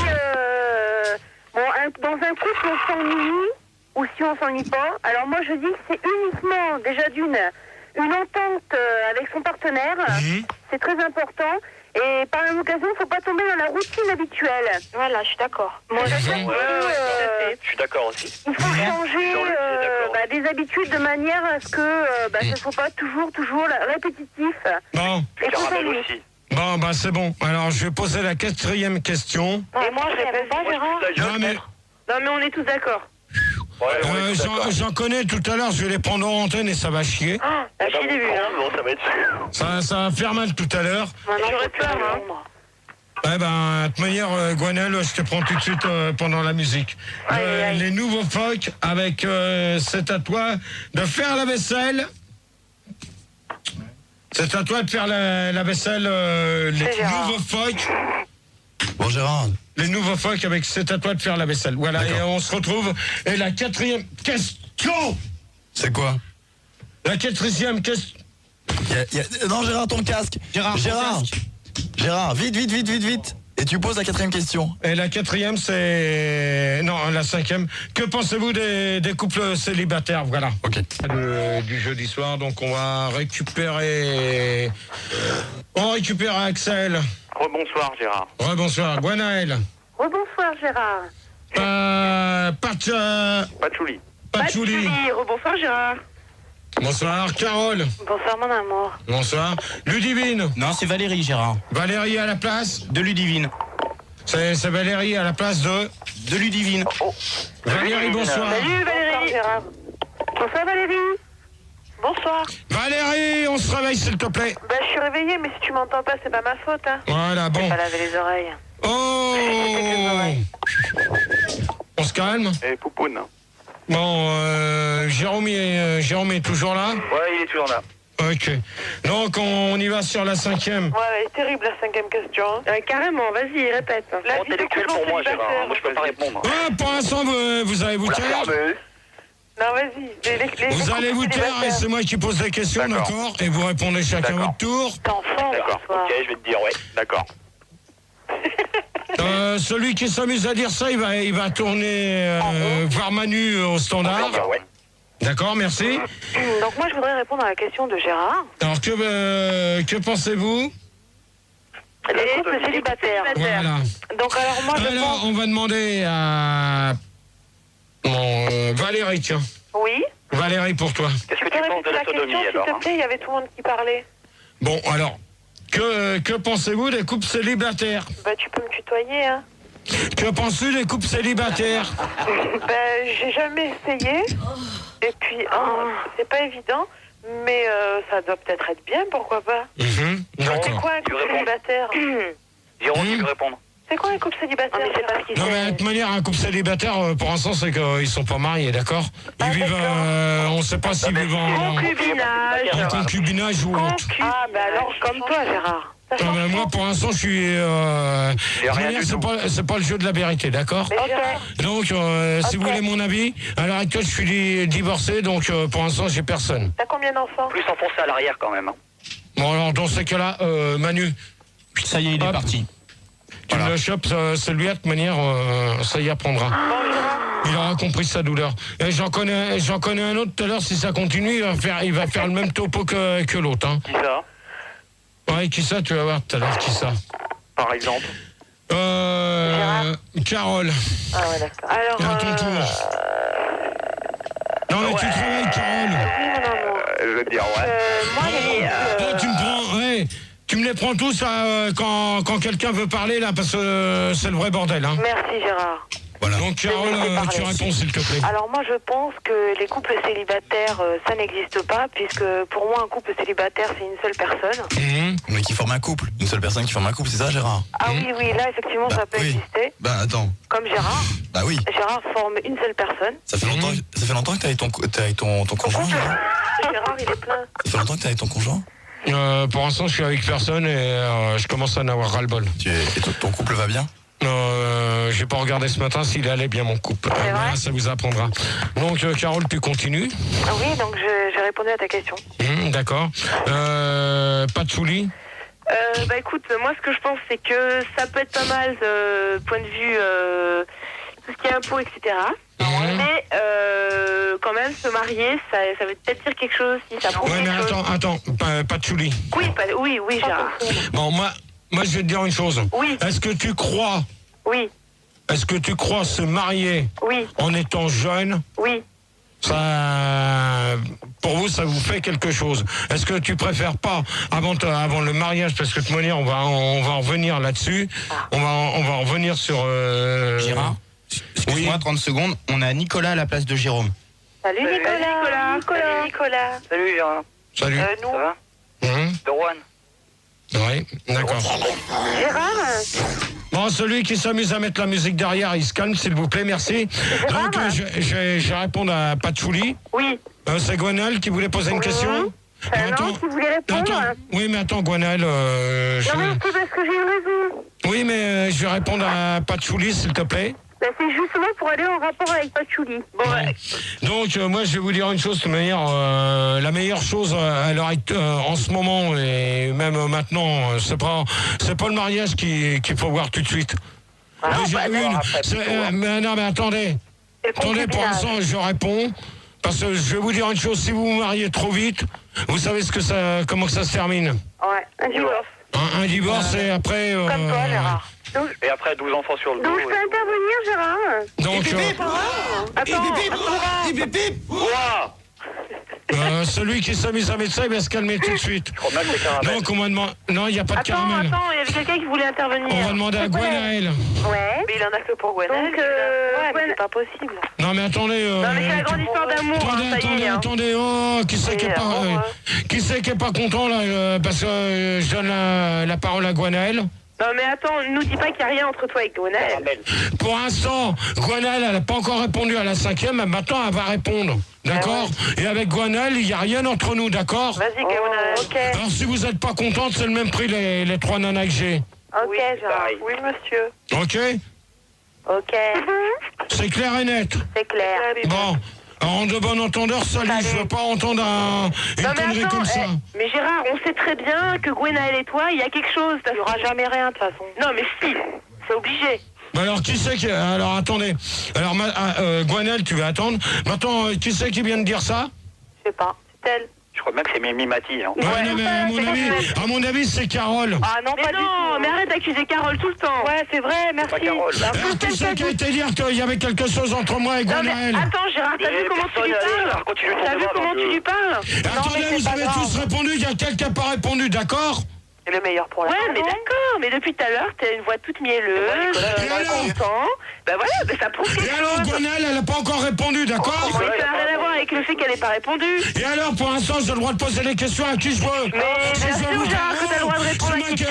dans un couple, on s'ennuie ou si on s'ennuie pas. Alors moi, je dis que c'est uniquement, déjà une entente avec son partenaire. C'est très important. Et par la même occasion, il ne faut pas tomber dans la routine habituelle. Voilà, je suis d'accord. Moi, je sais que Je suis d'accord aussi. il faut changer des habitudes de manière à ce que ce ne soit pas toujours répétitif. Bon. Et qu'on s'ennuie. Bon, bah c'est bon. Alors, je vais poser la quatrième question. Et moi, je réponds pas, Gérard. Non, mais on est tous d'accord. J'en connais tout à l'heure, je vais les prendre en antenne et ça va chier. Ah, j'ai début, hein. Ça va être... Ça va faire mal tout à l'heure. J'aurais peur, hein. Eh ben, de toute manière, Gwenel, je te prends tout de suite pendant la musique. Les nouveaux phoques avec c'est à toi de faire la vaisselle. C'est à toi de faire la vaisselle, les nouveaux phoques. Bon, Gérard. Les nouveaux phoques avec c'est à toi de faire la vaisselle. Voilà, et on se retrouve. Et la quatrième question. C'est quoi? La quatrième question. Non, Gérard, ton casque. Gérard, vite. Et tu poses la quatrième question. Et la quatrième, c'est... Non, la cinquième. Que pensez-vous des couples célibataires? Voilà. Ok. Du jeudi soir, donc on va récupérer... On récupère Axel. Rebonsoir, Gérard. Rebonsoir. Gwenaël. Rebonsoir, Gérard. Patchouli. Patchouli. Rebonsoir, Gérard. Bonsoir. Carole. Bonsoir, mon amour. Bonsoir. Ludivine. Non, c'est Valérie, Gérard. Valérie à la place. De Ludivine. C'est Valérie à la place de... De Ludivine. Valérie, bonsoir. Salut, Valérie. Bonsoir, Gérard. Bonsoir, Valérie. Bonsoir. Valérie, on se réveille, s'il te plaît. Bah, je suis réveillée, mais si tu m'entends pas, c'est pas ma faute, hein. Voilà, bon. J'ai pas lavé les oreilles. Oh. On se calme. Et Poupoune. Bon, Jérôme est toujours là? Ouais, il est toujours là. Ok. Donc, on y va sur la cinquième. Ouais, elle est terrible, la cinquième question. Carrément, vas-y, répète. La vie de Intellectuel couple pour moi, célibataire. Gérard. Moi, je peux pas répondre. Pour l'instant, vous avez vous taire. Non, Non, vas-y. Vous allez vous taire et c'est moi qui pose la question, d'accord? Et vous répondez chacun votre tour. T'es enfant, D'accord, ok, je vais te dire, ouais, d'accord. Celui qui s'amuse à dire ça, il va tourner voir Manu au standard. Ouais. D'accord, merci. Donc moi, je voudrais répondre à la question de Gérard. Alors, que pensez-vous? Les couples célibataires. Voilà. Donc alors moi, je pense... on va demander à Valérie, tiens. Oui. Valérie, pour toi. Qu'est-ce que tu penses de la sodomie, alors? S'il te plaît, il y avait tout le monde qui parlait. Bon, alors, que pensez-vous des couples célibataires? Bah, tu peux me tutoyer, hein. Que penses-tu des couples célibataires? J'ai jamais essayé. Et puis, c'est pas évident. Mais ça doit peut-être être bien, pourquoi pas? C'est quoi un couple célibataire? Jérôme, tu veux répondre? C'est quoi un couple célibataire? Mais c'est pas ce qu'il Non, mais de toute manière, un couple célibataire, pour l'instant, c'est qu'ils sont pas mariés, d'accord? Ils vivent, on ne sait pas s'ils vivent en concubinage ou autre. Ah, bah alors, comme toi, Gérard. Non, mais moi, pour l'instant, je suis. De toute manière, c'est pas le jeu de la vérité, d'accord? Donc, si vous voulez mon avis, à l'heure actuelle, je suis divorcé, donc pour l'instant, j'ai personne. T'as combien d'enfants? Plus enfoncé à l'arrière quand même. Hein. Bon, alors, dans ces cas-là, Manu. Ça y est, il est parti. Tu me le chopes, celui-là, de toute manière, ça y apprendra. Il aura compris sa douleur. Et j'en connais un autre tout à l'heure, si ça continue, il va faire le même topo que l'autre. Hein. Qui ça? Ouais, qui ça, tu vas voir tout à l'heure, qui ça? Par exemple? Carole. Ah ouais, d'accord. Alors, à ton tour. Non, mais tu travailles, Carole. Oui, mon amour. Je veux te dire, ouais. Moi, Toi, tu me prends, ouais, tu me les prends tous quand quelqu'un veut parler, là, parce que c'est le vrai bordel. Hein. Merci, Gérard. Voilà. Donc, Carole, tu réponds, s'il te plaît. Alors moi, je pense que les couples célibataires, ça n'existe pas, puisque pour moi, un couple célibataire, c'est une seule personne. Mais qui forme un couple. Une seule personne qui forme un couple, c'est ça, Gérard? Ah oui, là, effectivement, ça peut exister. Bah, attends. Comme Gérard. Bah oui. Gérard forme une seule personne. Ça fait longtemps que t'as avec ton conjoint, Gérard? Gérard, il est plein. Ça fait longtemps que t'as avec ton conjoint? Pour l'instant, je suis avec personne et je commence à en avoir ras-le-bol. Et ton couple va bien? J'ai pas regardé ce matin s'il allait bien, mon couple. Là, ça vous apprendra. Donc, Carole, tu continues? Oui, donc j'ai répondu à ta question. D'accord. Patchouli? Bah écoute, moi ce que je pense c'est que ça peut être pas mal point de vue tout ce qui est impôts, etc. Mais quand même se marier, ça veut peut-être dire quelque chose si ça prouve Ouais, mais quelque chose. attends, Patchouli. Oui, Gérard. Bon, moi, je vais te dire une chose. Oui. Est-ce que tu crois se marier en étant jeune? Oui. Ça, pour vous, ça vous fait quelque chose. Est-ce que tu préfères pas, avant le mariage, parce que de toute manière, on va en revenir là-dessus, on va en revenir sur... Gérard, excuse-moi, 30 secondes, on a Nicolas à la place de Jérôme. Salut Nicolas. Salut Gérard. Salut. Ça va? De Rouen. Oui, d'accord. Gérard. Bon, celui qui s'amuse à mettre la musique derrière, il se calme, s'il vous plaît, merci. Donc, je vais répondre à Patchouli. Oui. C'est Gwenaël qui voulait poser une question. Non, qui voulait répondre. Oui, mais attends, Gwenaël. Non, mais c'est parce que j'ai une raison. Oui, mais je vais répondre à Patchouli, s'il te plaît. Bah, c'est justement pour aller en rapport avec Patchouli. Bon, ouais. Donc, moi, je vais vous dire une chose, de toute manière, la meilleure chose à l'heure en ce moment, et même maintenant, c'est pas le mariage qu'il faut voir tout de suite. Déjà, mais attendez. Attendez, pour l'instant, je réponds. Parce que je vais vous dire une chose, si vous vous mariez trop vite, vous savez comment ça se termine. Ouais, un divorce. Un divorce et après... Comme toi, Gérard. Donc, Et après 12 enfants sur le dos. donc je peux intervenir, Gérard? Ouah. celui qui s'amuse à mettre ça, il va se calmer tout de suite. Donc on va demander... Non, il n'y a pas de caramel. Attends, il y avait quelqu'un qui voulait intervenir. On va demander à Gwenaël. Ouais. Mais il en a que pour Gwenaël. Donc, ouais, mais c'est pas possible. Non mais attendez... Non, mais c'est la grande histoire d'amour, Attendez, oh, qui c'est qui est pas content là, parce que je donne la parole à Gwenaël. Non, mais attends, nous dis pas qu'il n'y a rien entre toi et Gwenaël. Pour l'instant, Gwenaël, elle n'a pas encore répondu à la 5e, mais maintenant elle va répondre. D'accord? Et avec Gwenaël, il n'y a rien entre nous, d'accord? Vas-y, Gwenaël. Ok. Alors si vous n'êtes pas contente, c'est le même prix les 3 nanas que j'ai. Ok, Gérard. Oui, monsieur. Ok? Ok. C'est clair et net. C'est clair. Bon, En de bon entendeur, salut, je veux pas entendre une connerie comme ça. Mais Gérard, on sait très bien que Gwenaël et toi, il y a quelque chose. Il n'y aura jamais rien de toute façon. Non, mais si, c'est obligé. Alors, qui c'est qui... Alors, attendez. Alors, Gwenaël, tu vas attendre. Maintenant, qui c'est qui vient de dire ça? Je sais pas, c'est elle. Je crois bien que c'est Mimi Mati. Hein. Ouais, non, mais à mon avis, c'est Carole. Ah non, mais pas du tout. Mais arrête d'accuser Carole tout le temps. Ouais, c'est vrai, merci. Alors, qui c'est qui a été dire qu'il y avait quelque chose entre moi et Gwenaël? Attends, Gérard, t'as vu comment tu lui parles? T'as vu comment tu lui parles? Attendez, vous avez tous répondu, il y a quelqu'un qui n'a pas répondu, d'accord? C'est le meilleur pour la Ouais, mais d'accord, mais depuis tout à l'heure, t'as une voix toute mielleuse, content. Ben voilà, mais ça prouve quelque chose. Et alors, Gwenaël, elle n'a pas encore répondu, d'accord? Mais ça n'a rien à voir avec le fait qu'elle n'ait pas répondu. Et alors, pour l'instant, j'ai le droit de poser les questions à qui je veux. Mais bien sûr, Gérard, que t'as le droit de répondre à qui tu veux.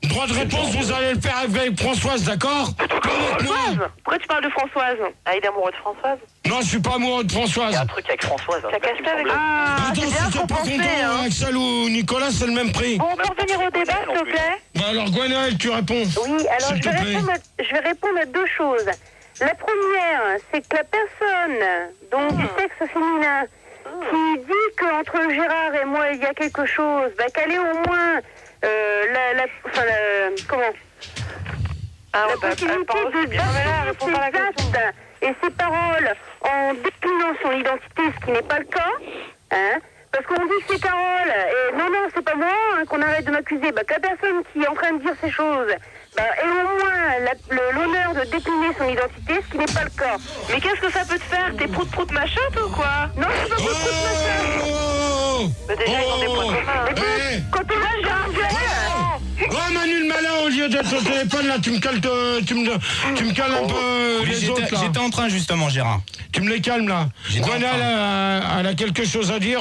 Droit de réponse, vous allez le faire avec Françoise, d'accord? Françoise? Pourquoi tu parles de Françoise? Ah, il est amoureux de Françoise? Non, je suis pas amoureux de Françoise. Il y a un truc avec Françoise. T'as cassé avec... Ah, attends, si t'es pas content, Axel ou Nicolas, c'est le même prix. Bon, on peut revenir au débat, s'il te plaît? Bah alors, Gwenaël, tu réponds. Oui, alors je vais répondre à deux choses. La première, c'est que la personne, donc du sexe féminin, qui dit qu'entre Gérard et moi, il y a quelque chose, bah, qu'elle est au moins... comment la possibilité de justifier ses actes et ses paroles en déclinant son identité, ce qui n'est pas le cas, hein, parce qu'on dit que c'est Carole, et non, c'est pas moi, hein, qu'on arrête de m'accuser, bah, que la personne qui est en train de dire ces choses, bah, ait au moins l'honneur de décliner son identité, ce qui n'est pas le cas. Mais qu'est-ce que ça peut te faire? T'es prout-prout machin, toi, ou quoi? Non, c'est pas prout-prout machin. Mais déjà, ils ont des points communs. Quand on a Oh Manu le malin, au lieu d'être au téléphone là, tu me cales un peu les autres là. J'étais en train justement, Gérard. Tu me les calmes là. Gwenaël elle a quelque chose à dire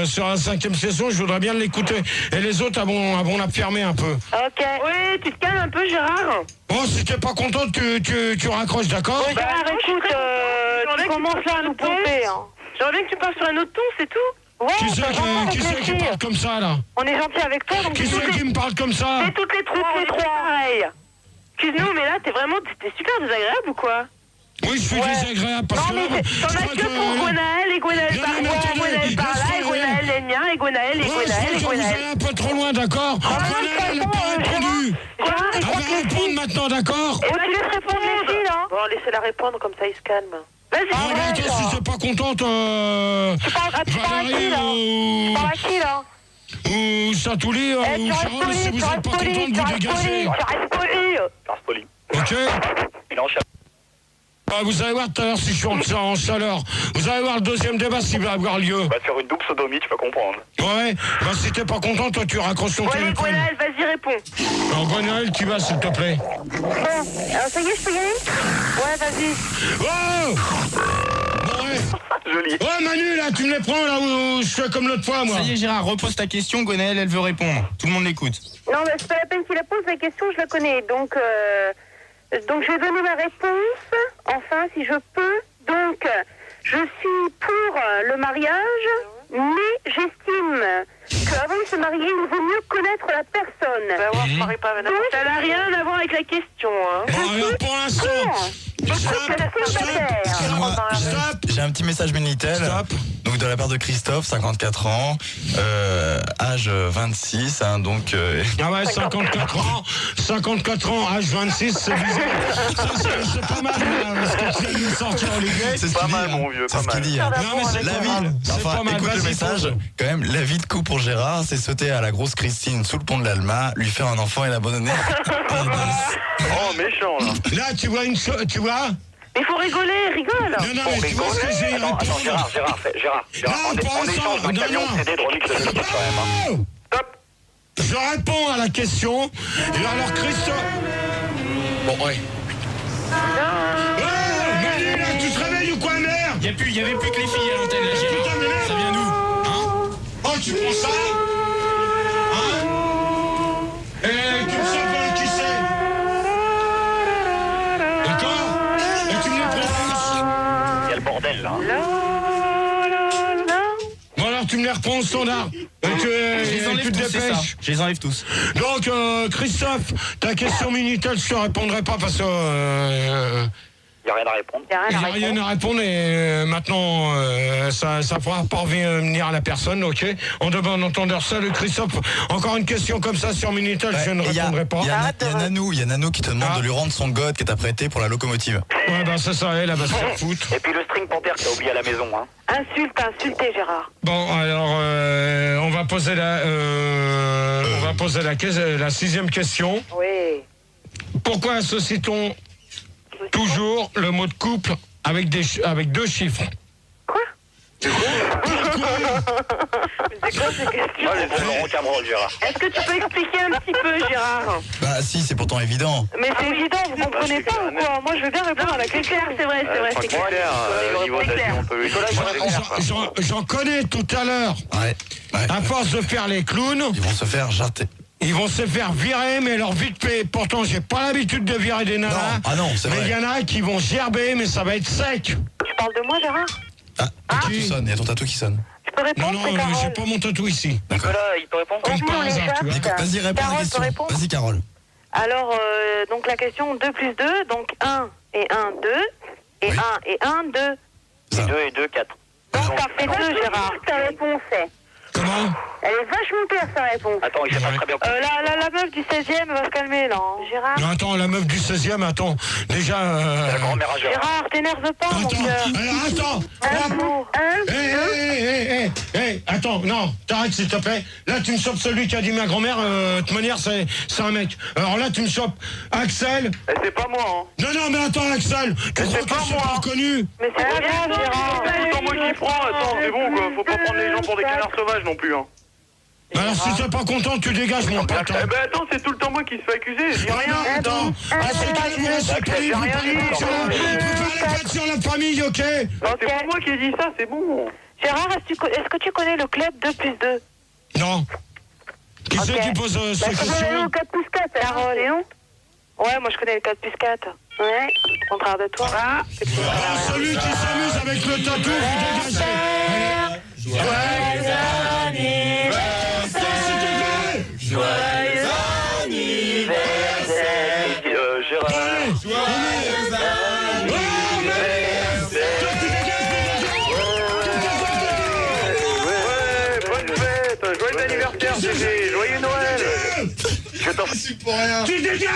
sur la 5e session, je voudrais bien l'écouter. Et les autres vont la fermer un peu. Ok. Oui, tu te calmes un peu, Gérard. Bon, si t'es pas content, tu raccroches, d'accord? Oui, Gérard, écoute, tu commences là à nous pomper. J'aimerais bien que tu parles sur un autre ton, c'est tout. Ouais, qui c'est qui parle comme ça là? On est gentil avec toi. Donc qui c'est qui me parle comme ça? C'est toutes les trois, on est pareil. Excuse-nous, mais là, t'es super désagréable ou quoi? Oui, je suis désagréable parce que... Non, mais t'en as que pour Gwenaël, et Gwenaël par là, Gwenaël par là, et Gwenaël les miens, et Gwenaël, et Gwenaël, et Gwenaël. Vous allez un peu trop loin, d'accord? Gwenaël, elle n'a pas répondu. Elle va répondre maintenant, d'accord? Et tu laisses répondre les filles, hein? Bon, laissez-la répondre, comme ça, il se calme. Vas-y, si t'es pas contente, tu parles à qui, là? Tu parles à qui, là? Ou Satouli, ou Charles, si vous êtes pas contente, vous dégagez. Tu restes poli. Ok? Il est en chaleur. Bah, vous allez voir tout à l'heure si je suis en chaleur. Vous allez voir le deuxième débat s'il va avoir lieu. On va te faire une double sodomie, tu vas comprendre. Ouais, bah si t'es pas content, toi tu raccroches ton téléphone. Gwenaël, vas-y, réponds. Alors Gwenaël, tu vas s'il te plaît. Bon, alors ça y est, je peux y aller? Ouais, vas-y. Oh! Bon, ouais. Joli. Ouais, Manu, là, tu me les prends là où je fais comme l'autre fois, moi. Ça y est, Gérard, repose ta question, Gwenaël, elle veut répondre. Tout le monde l'écoute. Non, mais c'est pas la peine qu'il la pose, la question, je la connais. Donc je vais donner ma réponse, enfin, si je peux. Donc, je suis pour le mariage, mais j'estime qu'avant de se marier, il vaut mieux connaître la personne. Bah ouais, je parie pas, madame. Ça n'a rien à voir avec la question, hein. Bon, alors pour l'instant... Stop. J'ai un petit message Minitel. Stop. Donc de la part de Christophe, 54 ans, âge 26, hein, donc... Ah ouais, 54 ans, âge 26, c'est bizarre. C'est pas mal, ce que tu viens de sortir, Olivier. C'est pas mal, mon vieux, c'est ce qu'il dit. Hein. Non, mais c'est la pas vie, mal. enfin, écoute le message. Quand même, la vie de couple pour Gérard, c'est sauter à la grosse Christine sous le pont de l'Alma, lui faire un enfant et l'abandonner. Oh, méchant, là. Là, tu vois une chose, tu vois? Mais faut rigoler, rigole. Non, mais tu vois ce que j'ai Attends, Gérard, on échange d'un camion CD de remix de musique, quand même. Hein. Stop. Je réponds à la question. Et alors, Christophe... Bon, ouais. Manu, là, tu te réveilles ou quoi, merde? Il y avait plus que les filles à l'antenne, là, Gérard. Putain, mais merde. Ça vient d'où? Hein? Oh, tu prends ça? Hein? Et tu me sais qui c'est? D'accord? Et tu me les prends. Il y a le bordel, là. Bon, alors, tu me les reprends au standard. Je les enlève tous, c'est ça. Je les enlève tous. Donc, Christophe, ta question Minitel, je te répondrai pas parce que... Il n'y a rien à répondre. Il n'y a rien à répondre et maintenant, ça fera parvenir à la personne, ok. On demande entendeur seul. Christophe, encore une question comme ça sur Minitel, je ne répondrai pas. Il y a Nanou qui te demande de lui rendre son god que t'as prêté pour la locomotive. Ouais, ben c'est ça, elle va se faire foutre. Et puis le string panthère que t'as oublié à la maison, hein. Insultez Gérard. Bon, alors, on va poser la 6e question. Oui. Pourquoi associe-t-on toujours le mot de couple avec 2 chiffres? Quoi? C'est quoi ces questions? Gérard. Est-ce que tu peux expliquer un petit peu, Gérard? Bah si, c'est pourtant évident. Mais c'est évident, vous comprenez pas ou quoi? Moi, je veux bien répondre à la question. C'est vrai, c'est clair. J'en connais tout à l'heure. Ouais. À force de faire les clowns, Ils vont se faire jarter. ils vont se faire virer, mais leur vite fait. Pourtant, j'ai pas l'habitude de virer des nanas. Non, c'est mais vrai. il y en a qui vont gerber, mais ça va être sec. Tu parles de moi, Gérard? Tu sonnes, il y a ton tatou qui sonne. Tu peux répondre? Non, c'est Carole. j'ai pas mon tatou ici. D'accord. Nicolas, il peut répondre? Comme par les hasard, tu vois. chats. Vas-y, réponds à la Carole question. peut répondre. Vas-y, Carole. Alors, donc la question 2 plus 2, donc 1 et 1, 2, et 1 et 1, 2. Ça. 2 et 2, 4. Donc ça fait 2, Gérard. Ta réponse est. Comment? Elle est vachement claire, sa réponse. Attends, il sait pas très bien. La meuf du 16e va se calmer, là. Hein. Gérard. Non, attends, la meuf du 16e, attends. Déjà. La grand-mère à Gérard. Gérard, t'énerve pas, mon Attends, cœur. alors attends. Attends, non, t'arrêtes s'il te plaît. Là, tu me chopes celui qui a dit ma grand-mère. De toute manière, c'est un mec. Alors là, tu me chopes Axel. C'est pas moi, hein. Non, mais attends, Axel. Tu crois que je suis pas reconnu? Mais c'est pas grave, Gérard. C'est tout le temps moi qui prends, attends, c'est bon, quoi. Faut pas prendre les gens pour des canards sauvages non plus, hein. Alors, si t'es pas content, tu dégages, mon pote. Eh ben attends, c'est tout le temps moi qui se fait accuser, je dis rien. Attends, c'est toi, vous laissez pris, vous parlez pas sur la famille, ok? Non, c'est pas moi qui ai dit ça, c'est bon. Gérard, est-ce que tu connais le club 2 plus 2? Non. Qui c'est qui pose cette question? Léon, 4 plus 4. Carole. Léon? Ouais, moi je connais le 4 plus 4. Ouais. Au contraire de toi. Celui qui s'amuse avec le tatou, vous dégagez. Joyeux anniversaire, Gérard. Bonne fête, joyeux anniversaire, Gégé, joyeux Noël. Je t'en prie pour rien. Tu dégages!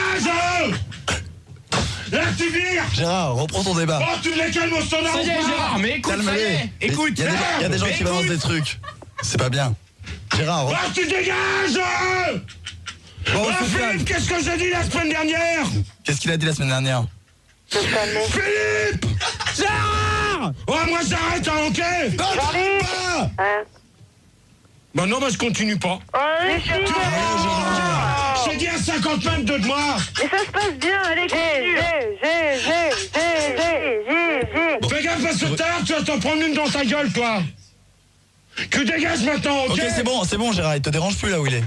Là, tu vires! Gérard, reprends ton débat. Oh, tu me les calmes au standard! Ça y est, Gérard, mais écoute, ça y est. Écoute. Il y a des gens qui balancent des trucs. C'est pas bien. Gérard, Ah, tu dégages! Bon, Ah, Philippe, qu'est-ce que j'ai dit la semaine dernière? qu'est-ce qu'il a dit la semaine dernière? Philippe! Gérard! Oh, moi j'arrête, hein, ok? Non, j'arrête pas! Bah non, bah je continue pas. Je t'ai dit à 50 mètres de moi! Mais ça se passe bien, allez, Fais gaffe parce que tout à l'heure, tu vas t'en prendre une dans ta gueule, toi! Tu dégages maintenant, ok? Ok, c'est bon, Gérard, il te dérange plus là où il est.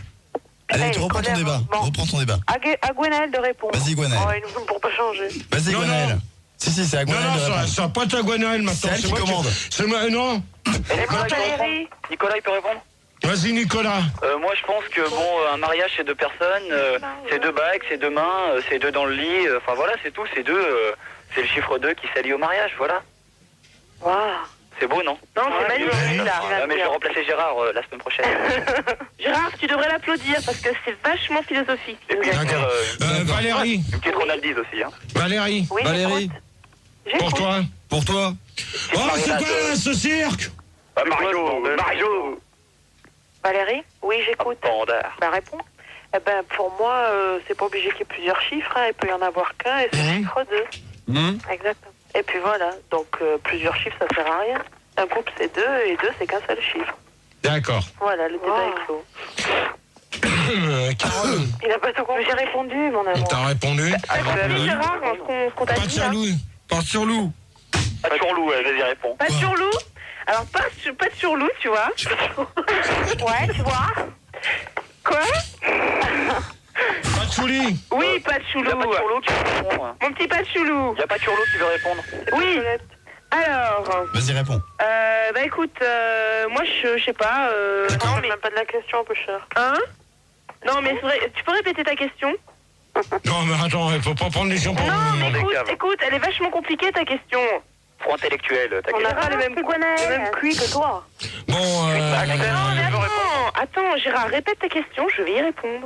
Allez, tu reprends ton débat. Bon. Reprends ton débat. À Gwenaël de répondre. Vas-y, Gwenaël. Oh, ils nous font pour pas changer. Vas-y, Non, Gwenaël. non. Si, c'est à Non, Gwenaël de non, répondre. ça va pas être à Gwenaël maintenant. C'est elle qui moi commande. C'est moi, non? Nicolas, il peut répondre? Vas-y, Nicolas. Moi, je pense que, bon, un mariage, c'est 2 personnes, c'est 2 bagues, c'est 2 mains, c'est 2 dans le lit, enfin voilà, c'est tout, c'est 2, c'est le chiffre 2 qui s'allie au mariage, voilà. Waouh. C'est beau, non? Non, c'est magnifique, là. Ah, mais je vais remplacer Gérard la semaine prochaine. Gérard, tu devrais l'applaudir parce que c'est vachement philosophique. Et puis, D'accord. Valérie. une petite Ronaldise aussi, hein. Valérie. Oui, Valérie, Pour toi. pour toi. Oh, c'est quoi là, ce cirque? Mario. Valérie? Oui, j'écoute. Standard. Bah, réponds. Eh ben, pour moi, c'est pas obligé qu'il y ait plusieurs chiffres, hein. Il peut y en avoir qu'un et c'est le chiffre 2. Exactement. Et puis voilà, donc plusieurs chiffres, ça sert à rien. Un couple, c'est 2 et 2, c'est qu'un seul chiffre. D'accord. Voilà, le débat est clos. Carole. Il a pas tout compris. J'ai répondu, mon amour. T'as répondu? Oui, Gérard, qu'on t'a Pas de dit, hein. jaloux. Pas sur loup. Pas sur loup, vas-y, réponds. Pas de surloup. Alors, pas de surloup, tu vois. Ouais, tu vois. Quoi? Pas de chouli. Oui, pas de choulou. Y'a pas de surloup qui veut répondre. Mon petit pas de choulou. Y'a pas de surloup qui veut répondre. Oui. Alors, Vas-y, réponds. bah écoute, moi je sais pas. Non, mais même pas de la question, un peu cher. Hein? Non, mais c'est vrai, tu peux répéter ta question? Non, mais attends, il faut pas prendre les gens pour... Non, mais des caves. écoute, elle est vachement compliquée ta question. Trop intellectuel, ta On n'a question. pas le même QI que toi. Bon, Non, mais attends, Gérard, répète ta question, je vais y répondre.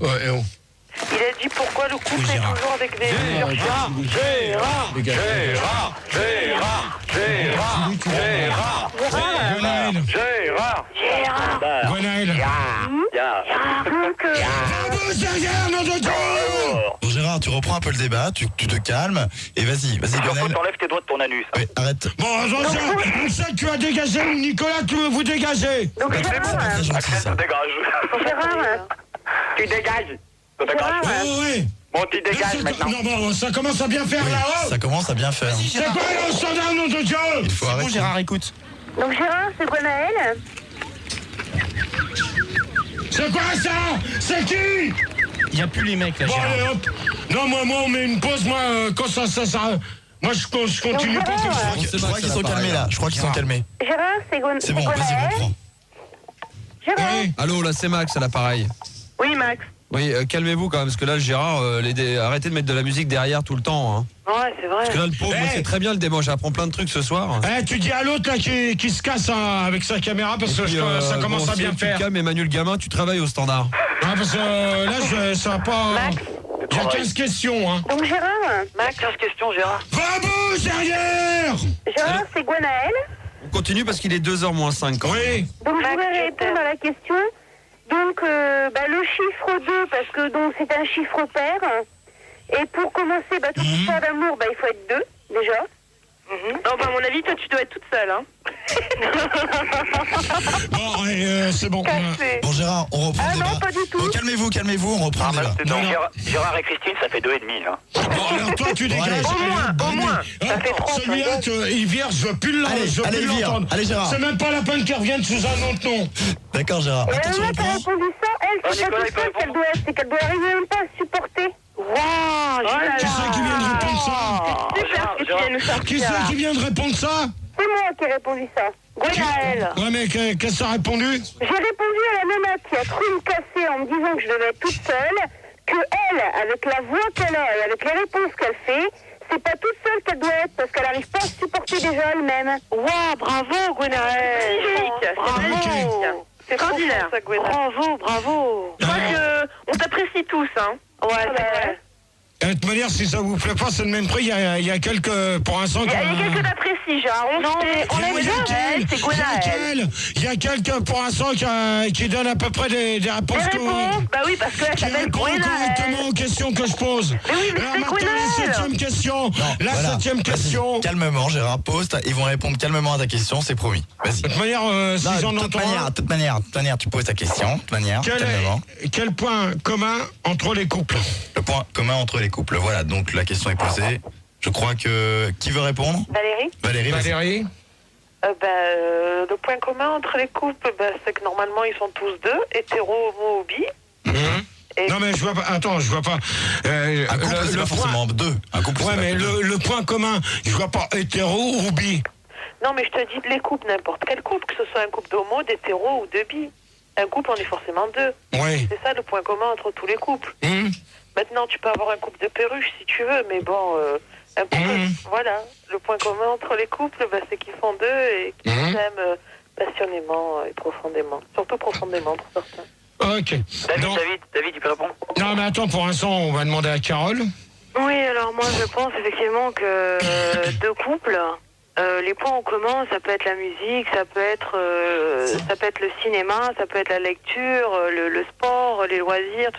Ouais, oh. Il a dit pourquoi le couple est toujours avec des... Gérard. Gwenaël. Bon, Gérard, tu reprends un peu le débat, tu te calmes, et vas-y, Gwenaël. T'enlèves tes doigts de ton anus. Oui, arrête. Bon, attention, on sait que tu as dégagé, Nicolas, tu veux vous dégager. Donc C'est pas très gentil, ça. Dégage. Gérard, Tu dégages. Tu dégages. Oui. Bon, tu dégages maintenant. Non, bon, ça commence à bien faire là-haut. Ça commence à bien faire. C'est quoi le standard, nom de Dieu? Il faut arrêter. Gérard, écoute. donc Gérard, c'est Gwenaël. C'est quoi ça? C'est qui? Il n'y a plus les mecs là, Bon, Gérard. allez, hop. Non, moi, on met une pause, moi, quand ça... Moi, je continue pas comme ça. Je crois qu'ils sont calmés là, je crois qu'ils sont calmés. Gérard, c'est C'est bon, vas-y, Gwenaël. reprends. Gérard. Oui. Allô, là c'est Max à l'appareil. Oui, Max. Oui, calmez-vous quand même, parce que là, Gérard, arrêtez de mettre de la musique derrière tout le temps. Hein. Ouais, c'est vrai. Parce que là, le pauvre, moi, Hey. c'est très bien le débat. J'apprends plein de trucs ce soir. Eh, tu dis à l'autre là qui se casse avec sa caméra parce que Puis, ça commence bon, à bien si faire. Tu calmes, Emmanuel Gamin, tu travailles au standard. Ah, parce que là, ça va pas... Max. Il y a 15 questions, hein. Donc Gérard, Max, 15 questions, Gérard. Va-bouche derrière. Gérard, c'est Gwenaël. On continue parce qu'il est 2h moins 5. Oui. Donc je Max, voudrais je répondre t'aime. à la question. Donc le chiffre 2, parce que donc c'est un chiffre pair. Et pour commencer, toute histoire d'amour, il faut être 2 déjà. Non, à mon avis, toi, tu dois être toute seule, hein. Bon, c'est bon. Cassé. Bon, Gérard, on reprend Ah le non, débat. pas du tout. Bon, calmez-vous, on reprend le débat. Donc, non. Gérard et Christine, ça fait 2,5. Hein. Bon, alors toi, tu dégages. allez. Au moins. Ça fait 30. Celui-là, il vire, je veux plus Allez, vire. l'entendre. Allez, Gérard. C'est même pas la peine qu'il revienne sous un autre nom. D'accord, Gérard. Et Attends, tu là, t'as reprends. répondu ça, elle, Ah, c'est pas Nicolas, toute il peut seule qu'elle répondre. doit, c'est qu'elle doit arriver même pas à supporter. Waouh, Qui c'est qui vient de répondre ça? Super ce que tu viens de nous sortir. Qui c'est qui vient de répondre ça? C'est moi qui ai répondu ça. Gwenaël. Ouais, mais qu'est-ce que ça a répondu? J'ai répondu à la nana qui a trop me casser en me disant que je devais être toute seule, que elle, avec la voix qu'elle a et avec les réponses qu'elle fait, c'est pas toute seule qu'elle doit être parce qu'elle arrive pas à se supporter déjà elle-même. Waouh, bravo, Gwenaël. Magnifique. Bravo. Magnifique. C'est extraordinaire. Bravo. Je crois qu'on t'apprécie tous, hein. Ouais, c'est vrai. De toute manière, si ça vous plaît pas, c'est le même prix. Il y a quelques, pour l'instant... Il y a quelques t'apprécient, Gérard. On aime bien elle, c'est Gwenaël. Il y a quelques, pour l'instant, qui donnent à peu près des réponses Des réponses? Bah oui, parce qu'elle qui s'appelle répondent Gwenaël. correctement aux questions que je pose. Mais oui, mais Alors c'est maintenant, Gwenaël. la 7e question. Non, La voilà. 7e Vas-y, question. Calmement, Gérard, pose. Ils vont répondre calmement à ta question, c'est promis. Vas-y. De toute manière, si Non, j'en de toute entends un, manière, tu poses ta question. De toute manière, calmement. quel point commun entre les couples? Le point commun entre les couples. Voilà, donc la question est posée. Je crois que... Qui veut répondre? Valérie? Valérie, vas-y. Valérie? Le point commun entre les couples, c'est que normalement ils sont tous deux, hétéro, homo ou bi. Et- Non mais je vois pas. Attends, je vois pas. Un couple, c'est pas forcément deux. Un couple, Ouais, c'est mais pas deux. le point commun, je vois pas hétéro ou bi. Non, mais je te dis les couples, n'importe quel couple, que ce soit un couple d'homo, d'hétéro ou de bi. Un couple, on est forcément deux. Oui. C'est ça le point commun entre tous les couples. Maintenant, tu peux avoir un couple de perruches si tu veux, mais bon, un couple, voilà. Le point commun entre les couples, c'est qu'ils sont deux et qu'ils s'aiment passionnément et profondément. Surtout profondément pour certains. Ok. Non. David, tu peux répondre? Non mais attends, pour l'instant, on va demander à Carole. Oui, alors moi je pense effectivement que deux couples, les points en commun, ça peut être la musique, ça peut être le cinéma, ça peut être la lecture, le sport, les loisirs,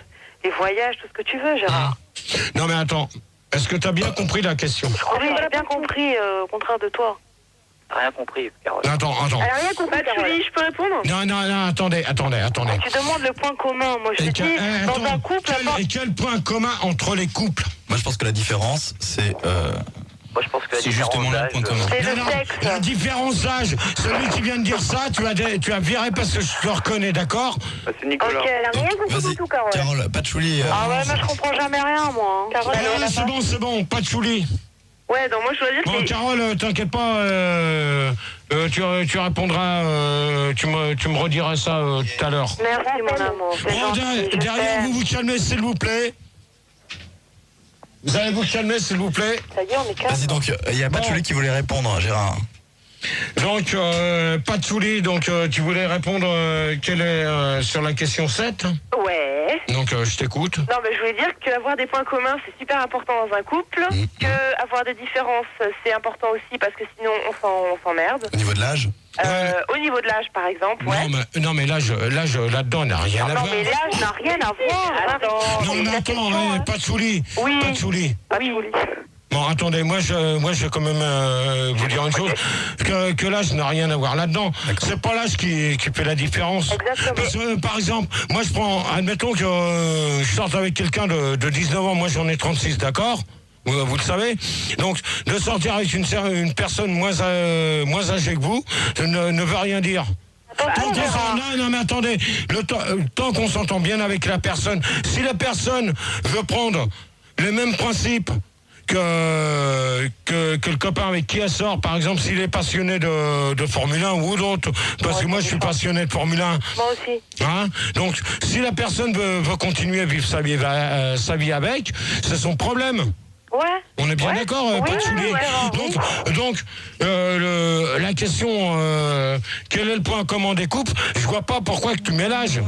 les voyages, tout ce que tu veux, Gérard. Non mais attends, est-ce que tu as bien compris la question? Oui, j'ai bien compris, au contraire de toi. Rien compris, Carole. Attends. Elle a rien compris, Julie, je peux répondre? Non, attendez. Tu demandes le point commun, moi je te dis, dans un couple... Quel point commun entre les couples? Moi, je pense que la différence, c'est... Moi, je pense que c'est justement là le point commun. C'est le Non, sexe. la différence d'âge. Celui qui vient de dire ça, tu as viré parce que je te reconnais, d'accord? C'est Nicolas. Ok, elle a rien compris Vas-y, du tout, Carole. Carole, Patchouli. Ah ouais, mais je comprends jamais rien, moi. Hein. Carole, C'est bon, pas de chouli. Ouais, donc moi je dois dire Bon, que... Carole, t'inquiète pas, tu répondras, tu me rediras ça tout à l'heure. Merci, mon amour. C'est Bon, gentil, je derrière, t'aime. vous calmez, s'il vous plaît. Vous allez vous calmer, s'il vous plaît. Ça y est, on est calme. Vas-y, donc, il y a Patchouli qui voulait répondre, Gérard. Donc, Patchouli, donc tu voulais répondre quelle est sur la question 7 ? Ouais. Donc, je t'écoute. Non, mais je voulais dire qu'avoir des points communs, c'est super important dans un couple. Que avoir des différences, c'est important aussi parce que sinon, on s'emmerde. Au niveau de l'âge ? Au niveau de l'âge, par exemple, ouais. Non, mais l'âge là-dedans n'a rien à voir. Non, mais l'âge n'a rien à voir. Attends. Non, mais attends, Patchouli. Oui. Patchouli. Oui. Bon, attendez, moi je vais quand même vous dire une chose, que l'âge n'a rien à voir là-dedans. C'est pas l'âge qui fait la différence. Exactement. Parce que, par exemple, moi je prends, admettons que je sorte avec quelqu'un de 19 ans, moi j'en ai 36, d'accord ? Vous le savez. Donc, de sortir avec une personne moins âgée que vous, ne veut rien dire. Non, mais attendez, tant qu'on s'entend bien avec la personne, si la personne veut prendre les mêmes principes que le copain avec qui elle sort, par exemple, s'il est passionné de Formule 1 ou d'autres, parce que moi je suis passionné de Formule 1. Moi aussi. Hein? Donc, si la personne veut continuer à vivre sa vie avec, c'est son problème. Ouais. On est bien d'accord, Patchouli. Donc, la question, quel est le point commun des couples? Je vois pas pourquoi que tu mets l'âge.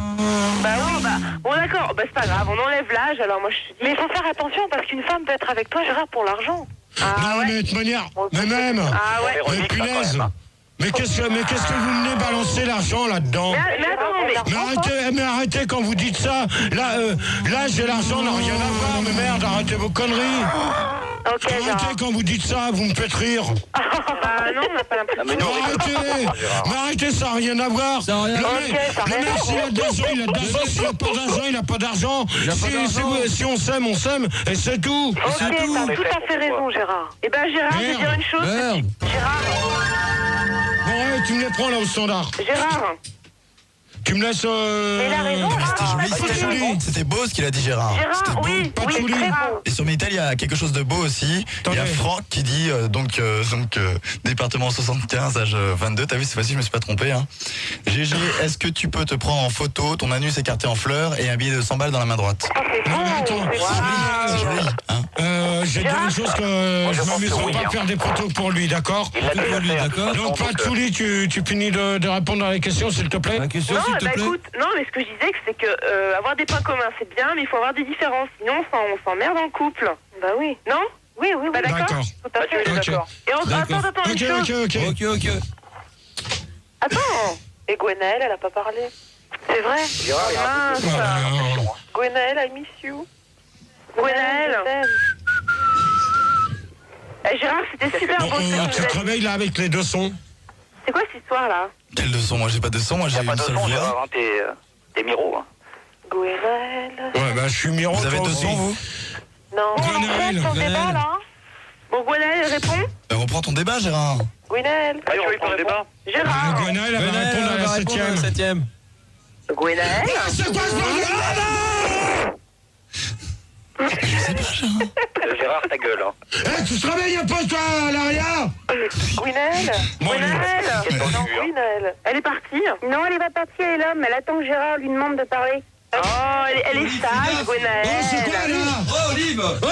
Bon d'accord, c'est pas grave, on enlève l'âge, alors moi je... Mais il faut faire attention parce qu'une femme peut être avec toi, Gérard, pour l'argent. Non, mais de toute manière, mais même. Ah ouais. Mais punaise. Mais qu'est-ce que vous venez balancer l'argent là-dedans? Mais arrêtez quand vous dites ça. L'âge et l'argent n'ont rien à voir. Mais merde, arrêtez vos conneries. Arrêtez quand vous dites ça, vous me faites rire. Non, on n'a pas l'impression. Mais arrêtez, ça n'a rien à voir. Le mec, s'il a de l'argent, il a de l'argent. S'il n'a pas d'argent, il n'a pas d'argent. Si on s'aime, on s'aime. Et c'est tout. Ok, t'as tout à fait raison, Gérard. Eh ben, Gérard, je vais dire une chose. Gérard. Bon, ouais, tu me les prends là au standard. Gérard. Tu me laisses. Mais il a raison. C'était joli. C'était beau ce qu'il a dit, Gérard. Gérard, oui, très beau. Et sur Minitel, il y a quelque chose de beau aussi. Il y a Franck qui dit département 75, âge 22. T'as vu, cette fois-ci, je me suis pas trompé. Hein. GG, est-ce que tu peux te prendre en photo ton anus écarté en fleurs et un billet de 100 balles dans la main droite? C'est joli. Hein. Je vais dire une chose que je m'amuse pas à faire des photos pour lui, d'accord? Donc, Patchouli, tu finis de répondre à la question, s'il te plaît? Écoute, non, mais ce que je disais, c'est que avoir des points communs, c'est bien, mais il faut avoir des différences. Sinon, on s'emmerde en couple. Bah oui. Non? Oui. Bah d'accord. Tout à fait. D'accord. Et attends, une chose. Ok. Attends. Et Gwenaëlle, elle a pas parlé. C'est vrai? Mince. Gwenaëlle, I miss you. Gwenaëlle. Gérard, c'était super beau. Tu te réveilles là avec les deux sons. C'est quoi cette histoire là? Quel de son? Moi j'ai pas de son, moi j'ai une seule voix. T'es Miro. Hein. Gwenaëlle. Ouais, bah je suis Miro. Vous avez deux sons, vous? Non. Gwenaëlle. Ton débat là? Bon, Gwenaëlle répond. Reprends ton débat, Gérard. Gwenaëlle. Tu veux ton débat? Gérard. Gwenaëlle, elle va répondre à la 7ème. Gwenaëlle. C'est quoi ce bordel? Je sais pas, Gérard. Gérard, ta gueule. Hein. Tu te réveilles un peu, toi, Laria? Gwenaëlle. Non, Gwenaëlle. Elle est partie? Non, elle est pas partie, elle est là, mais elle attend que Gérard lui demande de parler. Oh, elle est sage, Gwenaëlle. Oh, c'est quoi, là? Oh, Olive! Oh!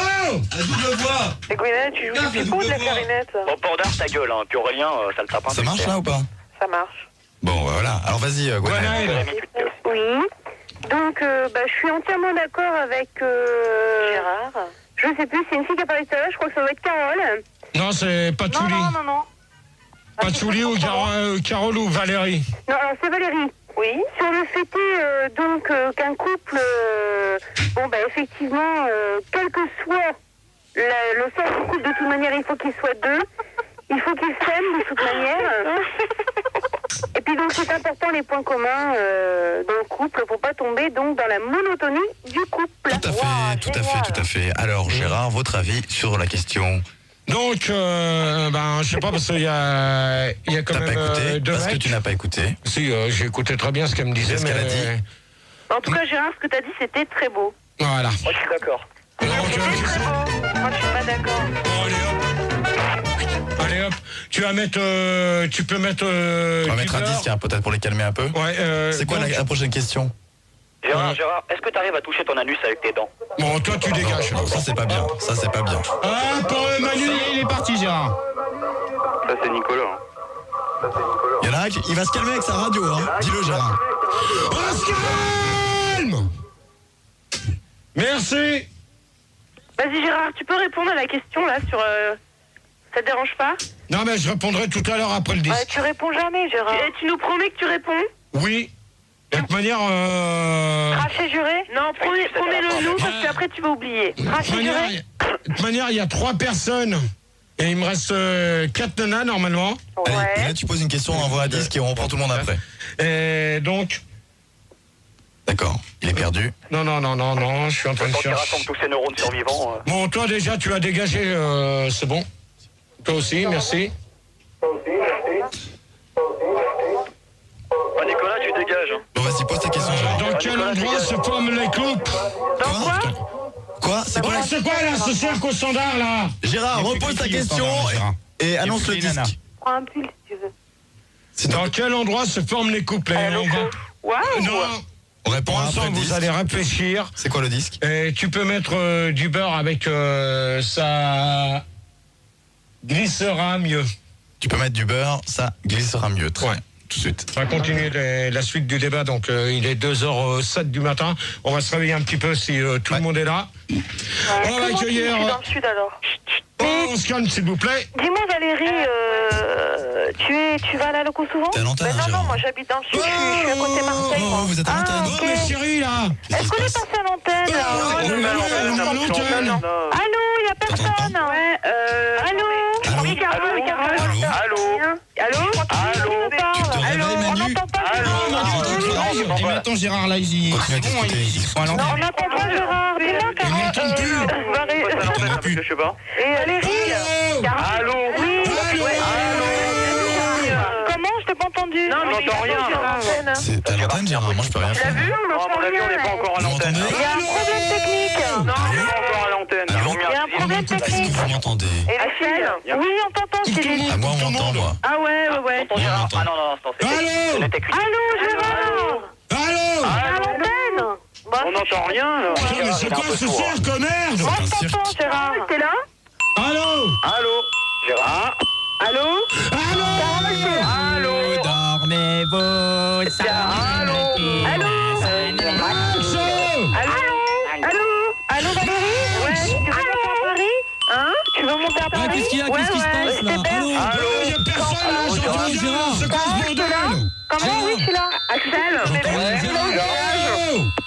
La double voix! Et Gwenaëlle, tu joues du pipeau de la clarinette? Bon, Pandar, ta gueule. Hein. Puis Aurélien, ça le tape un peu. Ça marche là ou pas? Ça marche. Bon, voilà. Alors vas-y, Gwenaëlle. Oui. Donc, je suis entièrement d'accord avec... Gérard. Je sais plus, c'est une fille qui a parlé de ça, je crois que ça doit être Carole. Non, c'est Patchouli. Non. Patchouli ou Carole ou Valérie? Non, alors c'est Valérie. Oui. Sur le fait qu'un couple, effectivement, quel que soit le sort du couple, de toute manière, il faut qu'ils soient deux. Il faut qu'ils s'aiment de toute manière. Et puis donc c'est important les points communs dans le couple pour pas tomber donc dans la monotonie du couple. Tout à fait. Alors Gérard, votre avis sur la question? Donc, je sais pas parce qu'il y a quand même deux parce mecs. que tu n'as pas écouté. Si, j'ai écouté très bien ce qu'elle me disait. Qu'est-ce qu'elle a dit? En tout cas, Gérard, ce que t'as dit, c'était très beau. Voilà. Moi, je suis d'accord. C'était très beau. Moi, je suis pas d'accord. Bon, allez hop, tu peux mettre. On va mettre un disque, hein, peut-être pour les calmer un peu. Ouais. C'est quoi la prochaine question? Gérard, est-ce que t'arrives à toucher ton anus avec tes dents? Bon, toi, tu dégages. Non, ça c'est pas bien. Ça c'est pas bien. Ah, pour Manu, il est parti, Gérard. Ça, c'est Nicolas. Hein. Il y en a un qui il va se calmer avec sa radio, hein. Dis-le, Gérard. On se calme. Merci. Vas-y Gérard, tu peux répondre à la question là sur... Ça te dérange pas? Non, mais je répondrai tout à l'heure après le disque. Tu réponds jamais Gérard. Et tu nous promets que tu réponds? Oui. De toute manière... Craché juré? Non, promets-le nous parce qu'après tu vas oublier. Craché juré? De toute manière, il y a 3 personnes. Et il me reste 4 nanas normalement. Allez, et là tu poses une question, on envoie un disque et on reprend tout le monde après. Et donc... D'accord, il est perdu. Non, je suis en train de Quand il chercher. rassemble tous ces neurones survivants... Bon, toi déjà, tu as dégagé, c'est bon. Toi aussi, merci. Nicolas, tu dégages. Hein. Bon, vas-y, pose ta question, Gérard. Dans quel endroit se forment les couples? Dans quoi? Quoi? C'est quoi? C'est quoi là, ce cirque au standard là? Gérard, repose ta question et annonce le disque. Prends un pull si tu veux. Dans quel endroit se forment les couples? Waouh! Non. On répond Pour après l'instant, le vous disque. allez réfléchir. C'est quoi le disque? Et tu peux mettre du beurre avec ça glissera mieux. Tu peux mettre du beurre, ça glissera mieux. Très bien. Tout de suite. On va continuer la suite du débat. Donc, il est 2h07 du matin. On va se réveiller un petit peu si tout le monde est là. On va accueillir... dans le sud alors. on se calme, s'il vous plaît. Dis-moi Valérie, tu vas à la loco souvent? T'es à l'antenne, non, moi j'habite dans le sud, je suis à côté Marseille. Oh, vous êtes à l'antenne. Oh, mais chérie, là. Est-ce qu'on est passé à l'antenne? Allô, il n'y a personne. Ouais, allô? Oui, Carole. Allô? On n'entend pas Gérard. Et maintenant Gérard là, ils sont à Non, on n'entend pas Gérard. Dis-moi, Carole. Je sais pas. Et Valérie? Allô? Oui. Comment? Je t'ai pas entendu. Non, on n'entend rien. C'est à l'antenne, Gérard. Moi, je peux rien T'as faire. vu? On À mon n'entend avis, on n'est pas rien. encore à Vous l'antenne. m'entendez? Il y a un problème technique. Non, on n'est pas encore à l'antenne. Ils ont mis Il y a un problème Est-ce technique. que vous m'entendez? Et les filles? Oui, on t'entend, Céline. Ah, moi, on m'entend, moi. Ah ouais. On Gérard. m'entend. Ah non, c'est Allô? Allô, Gérard? Allô? À l'antenne? On n'entend rien, là. Putain, mais c'est quoi ce cirque, merde? Moi, je t'entends, Gérard. T'es là? Allô? Allô? Gérard? Allô? Allô? Allô? Dormez-vous, Allô? Allô, Valérie? Ouais, tu veux monter à Paris? Hein? Tu veux monter à Paris? Qu'est-ce qu'il y a? Qu'est-ce qui se passe là? Allô? Il y a personne là, j'entends rien. Gérard. C'est quoi ce bordel? Comment? Oui, je suis là. Axel? J'entends rien, Gérard.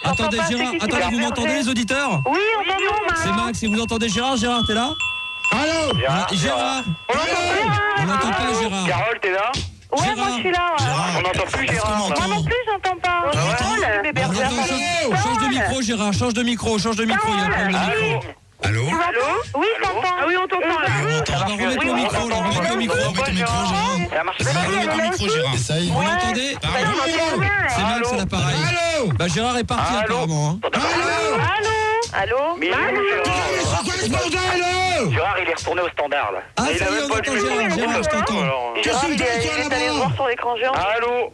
Attendez, pas, Gérard, c'est qui qui attendez, va vous faire m'entendez, les auditeurs? Oui, on t'entend, C'est Max, et vous entendez Gérard? Gérard, t'es là? Allô? Gérard? On l'entend plus, On n'entend pas, Gérard. Carole, t'es là? Ouais, moi, je suis là. Gérard, On n'entend plus est-ce qu'on Gérard. Moi m'entend? non plus, j'entends pas. Ah ouais? Bébé, On entend, change de micro, Gérard, change de micro, il y a un problème de micro. Allô? Oui, je t'entends. Ah oui, on t'entend. On m'entend. On va remettre le micro, là, remettre le micro. Remets ton micro, Gérard. Ça marche pas. Remets ton micro, Gérard. Essaye. Vous m'entendez? C'est Max à l'appareil. Allô? Bah Gérard est parti apparemment. Hein. Allô? Mais il est où, Gérard? C'est quoi ce bordel là? Gérard, il est retourné au standard, là. Ah Et il ça a y est, même on pas entend dû- Gérard, Gérard, je t'entends. Qu'est-ce que Il tu est fais allé là-bas? voir sur l'écran géant. Allô?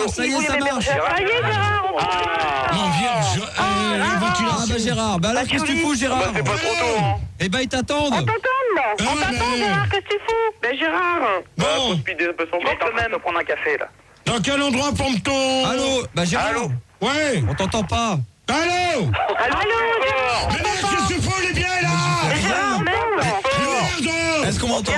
Ça y est, ça marche. Ça y est, Gérard, on t'entend. Non, vierge. Ah bah Gérard, bah alors qu'est-ce que tu fous Gérard? Bah, c'est pas trop tôt, hein. Eh bah ils t'attendent. On t'entend, Gérard, qu'est-ce que tu fous? Ben, Gérard. Bon, Il est en train de se prendre un café, là. dans quel endroit forme-t-on? Allô? Bah Gérard, Allô? Ouais. on t'entend pas. Allô? Allô, Gérard. Mais merde, qu'est-ce que tu fous, les biens là? Gérard, merde. Merde! Est-ce qu'on m'entend?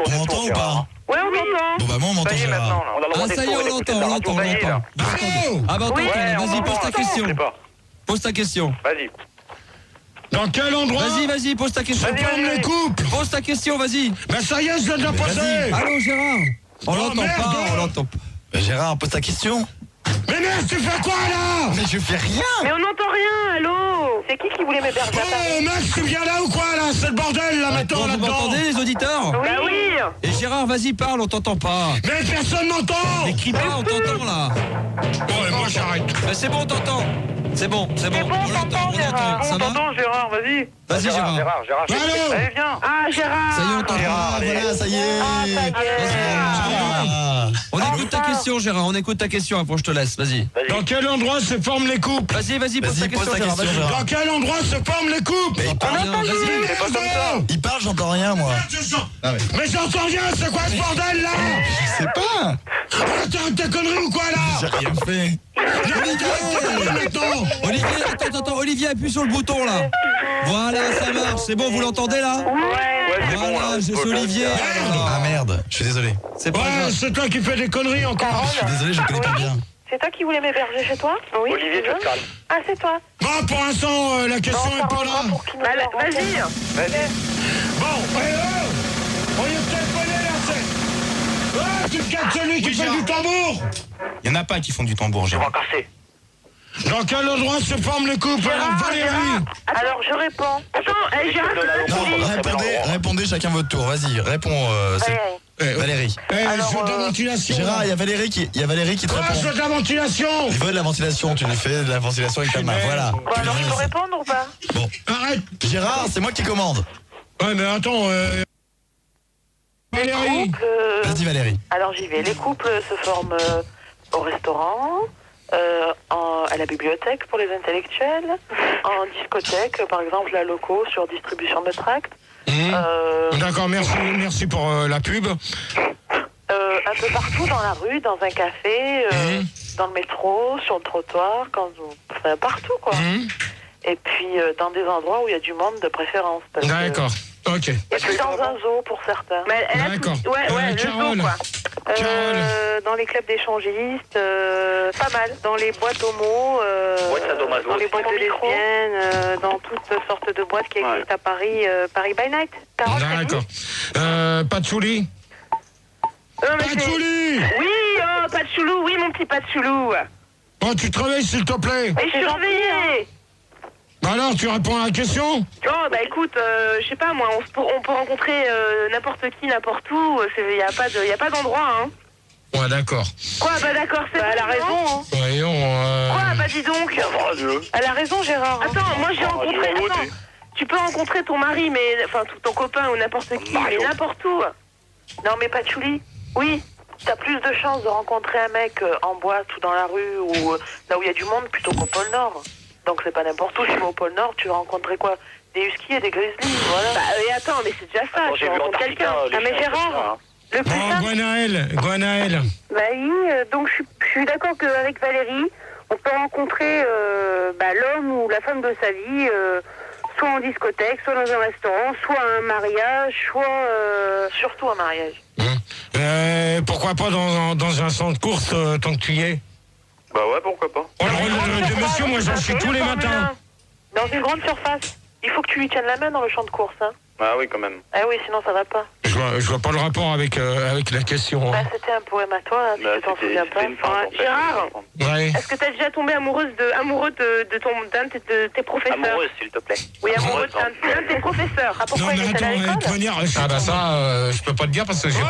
On m'entend ou pas? Ouais, on t'entend. Bon bah moi on m'entend, Ça y est, Gérard. maintenant, là. On a le droit Ah ça y est, on d'écouter l'entend, on la l'entend, on radio, ça y est, là. l'entend. Vous entendez? Allô? Ah bah on t'entend, Ouais, on vas-y, pose ta t'entend, question. je sais pas. Pose ta question. Vas-y. Dans quel endroit? Vas-y, pose ta question. Se forment les couples? Pose ta question, vas-y. Ben ça y est, je viens de la poser. Allô Gérard? On Oh, l'entend merde. pas, on l'entend pas. Bah, Gérard, pose ta question. Mais merde, tu fais quoi là? Mais je fais rien. Mais on n'entend rien, allô. C'est qui voulait m'héberger à Paris? Oh Max, tu viens là ou quoi là? C'est le bordel là maintenant Bon, vous là-dedans. m'entendez les auditeurs? Bah oui. Et Gérard, vas-y, parle, on t'entend pas. Mais personne m'entend. Mais crie pas, on t'entend là. Bon, et moi j'arrête. Mais c'est bon, on t'entend. C'est bon, C'est bon, on l'entend, Gérard. Ça va? Gérard, vas-y. Vas-y Gérard. Gérard. Allô? Allez, viens. Ah, Gérard. Ça y est, on t'entend. Ah, voilà, ça y est. Ah, ça y est. Gérard. On écoute ta question, Gérard. On écoute ta question. Après, je te laisse. Vas-y. Dans quel endroit se forment les couples? Vas-y, pose ta question, Gérard. Dans quel endroit se forment les couples? C'est pas comme ça. Il parle, j'entends rien, moi. Mais j'entends rien, c'est quoi ce bordel là? Je sais pas. Attends, t'as connerie ou quoi là? J'ai rien fait. Olivier, attends, Olivier, appuie sur le bouton là. Voilà, ça marche. C'est bon, vous l'entendez là? Ouais, c'est bon. Voilà, c'est Olivier. Ah merde, je suis désolé. C'est pas Ouais, grave. c'est toi qui fais des conneries encore. Je suis désolé, je connais pas bien. C'est toi qui voulais m'héberger chez toi? Oui. Olivier, tu te calmes. Ah, c'est toi. Bon, pour l'instant, la question est pas là. Vas-y. Bon, on y est téléphoné là, c'est... Ah, tu te casses celui qui fait du tambour. Il y en a pas qui font du tambour, Tu vas Gérard. casser. Dans quel endroit se forment les couples? Valérie. Alors, je réponds. Attends, Gérard, Non, répondez chacun votre tour. Vas-y, réponds. Valérie. Je veux de la ventilation. Gérard, il y a Valérie qui te Je répond. veux de la ventilation. Il veut de la ventilation, tu lui fais de la ventilation avec ta main. Voilà. Bon, alors, il faut répondre ou pas? Bon. Arrête. Gérard, c'est moi qui commande. Ouais, mais attends, Valérie. Couple, Vas-y, Valérie. alors, j'y vais. Les couples se forment au restaurant, à la bibliothèque pour les intellectuels, en discothèque, par exemple, la loco sur distribution de tracts. D'accord, merci pour la pub. Un peu partout dans la rue, dans un café, dans le métro, sur le trottoir, enfin, partout quoi. Et puis dans des endroits où il y a du monde de préférence. D'accord, ok. Et puis dans un zoo pour certains. D'accord. Ouais, le Carole. zoo quoi. Carole. Dans les clubs d'échangistes, pas mal. Dans les boîtes homo, dans les boîtes de lesbiennes, dans toutes sortes de boîtes qui existent à Paris, Paris by Night. D'accord. Patchouli. Patchouli. Oui, oh, Patchoulou, oui mon petit Patchoulou. Bon, tu te réveilles s'il te plaît. Et je suis réveillée. Bah alors, tu réponds à la question? Oh, bah écoute, je sais pas moi, on peut rencontrer n'importe qui, n'importe où, il y a pas d'endroit, hein. Ouais, d'accord. Quoi, bah d'accord, c'est elle a raison, hein. Voyons, Quoi, bah dis donc. Elle a raison, Gérard. Attends, moi j'ai rencontré... Attends, tu peux rencontrer ton mari, mais... Enfin, ton copain ou n'importe qui, mais n'importe où. Non, mais Patchouli, oui, t'as plus de chances de rencontrer un mec en boîte ou dans la rue ou là où il y a du monde plutôt qu'au pôle Nord. Donc c'est pas n'importe où, si tu vas au pôle Nord, tu vas rencontrer quoi? Des huskies et des grizzlies, voilà. Bah et attends, mais c'est déjà ça, tu rencontres quelqu'un. Ah mais Gérard, le plus simple... Gwenaël. Bah oui, donc je suis d'accord qu'avec Valérie, on peut rencontrer l'homme ou la femme de sa vie, soit en discothèque, soit dans un restaurant, soit à un mariage, soit... Surtout un mariage. Pourquoi pas dans un centre de course tant que tu y es? Bah ouais, pourquoi pas. Oh, le monsieur, moi j'en suis tous les matins. Dans une grande surface. Il faut que tu lui tiennes la main dans le champ de course, hein. Ah oui, quand même. Ah oui, sinon ça va pas. Je vois pas le rapport avec la question. Bah, c'était un poème à toi, hein, si tu t'en souviens pas. Gérard, Ouais. est-ce que t'as déjà tombé amoureux d'un de tes professeurs? Amoureuse, s'il te plaît. Oui, amoureux d'un de tes professeurs. Ah, pourquoi il était à l'école? Ah bah ça, je peux pas te dire parce que j'ai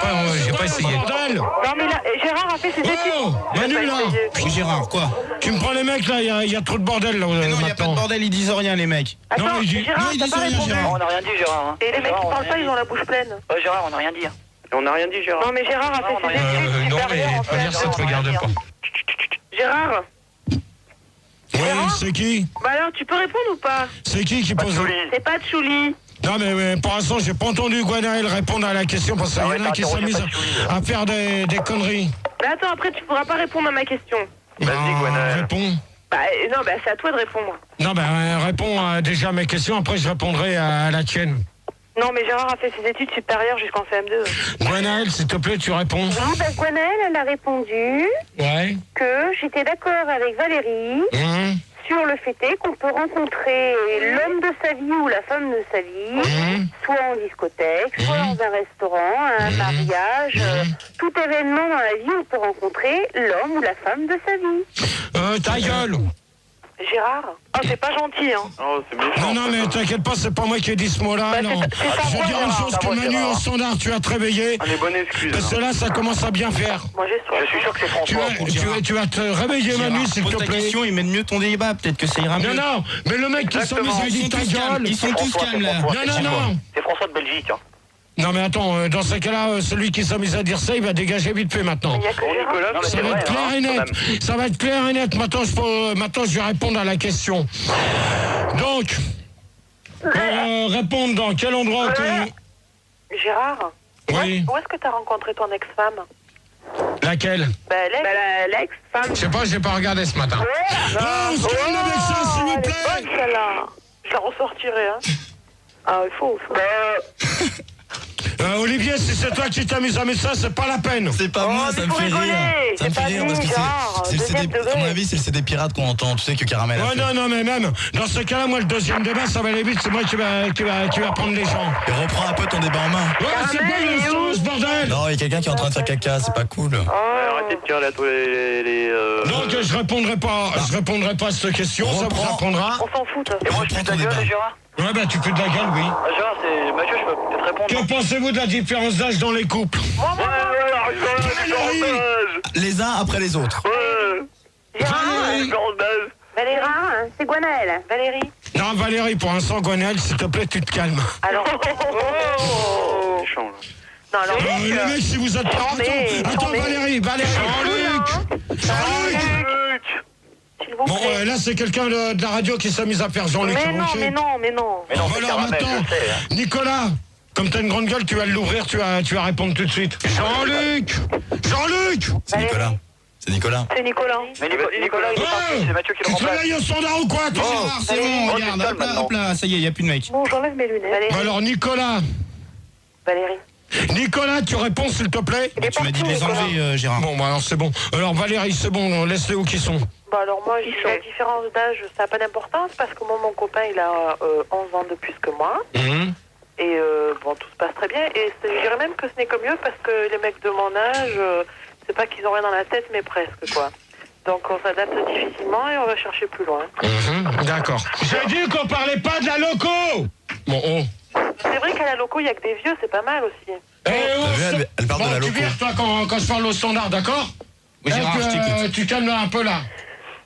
pas essayé. Non mais là, Gérard a fait ses études. Oh, Manu là. Oui, Gérard, quoi? Tu me prends les mecs là, il y a trop de bordel là. Mais non, il y a pas de bordel, ils disent rien, les mecs. Attends, Gérard, t'as pas répondu. On n'a rien dit, Gérard. Hein. Et les mecs qui parlent pas, ils ont la bouche pleine. Gérard, on n'a rien dit. On n'a rien dit, Gérard. Non mais Gérard a fait ses études Non mais supérieures. pas dire ça te regarde pas. Gérard, Oui, c'est qui? bah alors tu peux répondre ou pas? C'est qui pose? C'est pas Tchouli. Non mais pour l'instant j'ai pas entendu Gwenaël répondre à la question parce qu'il y en a qui s'amusent à faire des conneries. Mais attends, après tu pourras pas répondre à ma question. Vas-y, Gwenaël. Réponds. Bah non, bah c'est à toi de répondre. Non réponds déjà à mes questions, après je répondrai à la tienne. Non mais Gérard a fait ses études supérieures jusqu'en CM2. Gwenaël, s'il te plaît, tu réponds. Oui, bah Gwenaël, elle a répondu Ouais. que j'étais d'accord avec Valérie sur le fait est qu'on peut rencontrer l'homme de sa vie ou la femme de sa vie, soit en discothèque, soit dans un restaurant, un mariage, tout événement dans la vie où on peut rencontrer l'homme ou la femme de sa vie. Ta gueule. Gérard? Oh, c'est pas gentil, hein. Oh, c'est méchant. Non, mais t'inquiète pas, c'est pas moi qui ai dit ce mot-là. Bah, non. Je veux dire une chose que Manu, au standard, tu as te réveillé. Les bonnes excuses. Parce que là, ça commence à bien faire. Moi, j'ai soif. Je suis sûr que c'est François. Tu vas te réveiller, Manu, s'il te Pose ta plaît. question, ils mènent mieux ton débat, peut-être que ça ira mieux. Non, mais le mec qui s'amuse à dire ta gueule. Ils sont tous calmes, là. Non. C'est François de Belgique, hein. Non mais attends, dans ce cas-là, celui qui s'est mis à dire ça, il va dégager vite fait maintenant. Nicolas, Ça va être clair et net. Ça va être clair et net. Maintenant, je vais répondre à la question. Donc, pour répondre dans quel endroit Gérard, Oui. où est-ce que tu as rencontré ton ex-femme? Laquelle? L'ex-femme. Je sais pas, j'ai pas regardé ce matin. On se calme avec ça, s'il vous plaît. Elle est bonne, celle-là. Je la ressortirai, hein. Ah, il faut. Olivier, si c'est toi qui t'as mis à ça, c'est pas la peine. C'est pas moi, ça me fait rire. Ça me fait rire parce que c'est le CD, à mon avis, c'est le CD pirate qu'on entend. Tu sais que Caramel a fait. Non, mais même, dans ce cas-là, moi, le deuxième débat, ça va aller vite, c'est moi qui va prendre les gens. Et reprends un peu ton débat en main. Ouais, c'est pas une sauce, bordel. Non, il y a quelqu'un qui est en train de faire caca, c'est pas cool. Arrêtez de tirer là tous les Donc, je répondrai pas à cette question, ça vous apprendra. On s'en fout, Et moi, je fais de la gueule, Gérard. Ouais, bah, tu fais de la gueule, oui. Gérard, c'est Mathieu, je peux peut-être répondre. Que pensez-vous de la différence d'âge dans les couples? Les uns après les autres. Valérie, c'est Gwenaël. Valérie. Non, Valérie, pour l'instant, Gwenaël, s'il te plaît, tu te calmes. Alors. Non, alors. Les mecs, si vous êtes pas... Attends, Valérie. Jean-Luc. Bon, là, c'est quelqu'un de la radio qui s'est mis à faire Jean-Luc. Mais non. Alors maintenant, Nicolas, comme t'as une grande gueule, tu vas l'ouvrir, tu vas répondre tout de suite. Jean-Luc. C'est Nicolas. C'est Nicolas. Mais Nicolas, il est parti, c'est Mathieu qui le Tu te remplace. réveilles au standard ou quoi, toi? C'est bon, regarde, hop là, ça y est, il n'y a plus de mec. Bon, j'enlève mes lunettes. Alors, Nicolas, tu réponds, s'il te plaît? Tu m'as dit de les enlever, Gérard. Bon, bah alors c'est bon. Alors, Valérie, c'est bon, laisse-les où qu'ils sont. Bah alors moi, la différence d'âge, ça n'a pas d'importance parce que moi, mon copain, il a 11 ans de plus que moi. Et bon, tout se passe très bien. Et je dirais même que ce n'est que mieux parce que les mecs de mon âge, c'est pas qu'ils ont rien dans la tête, mais presque, quoi. Donc on s'adapte difficilement et on va chercher plus loin. D'accord. J'ai dit qu'on parlait pas de la loco. Bon, C'est vrai qu'à la loco, il n'y a que des vieux, c'est pas mal aussi. Elle parle de la tu loco. vires, toi, quand je parle au standard, d'accord? Oui, Gérard, je t'écoute. Tu calmes un peu, là.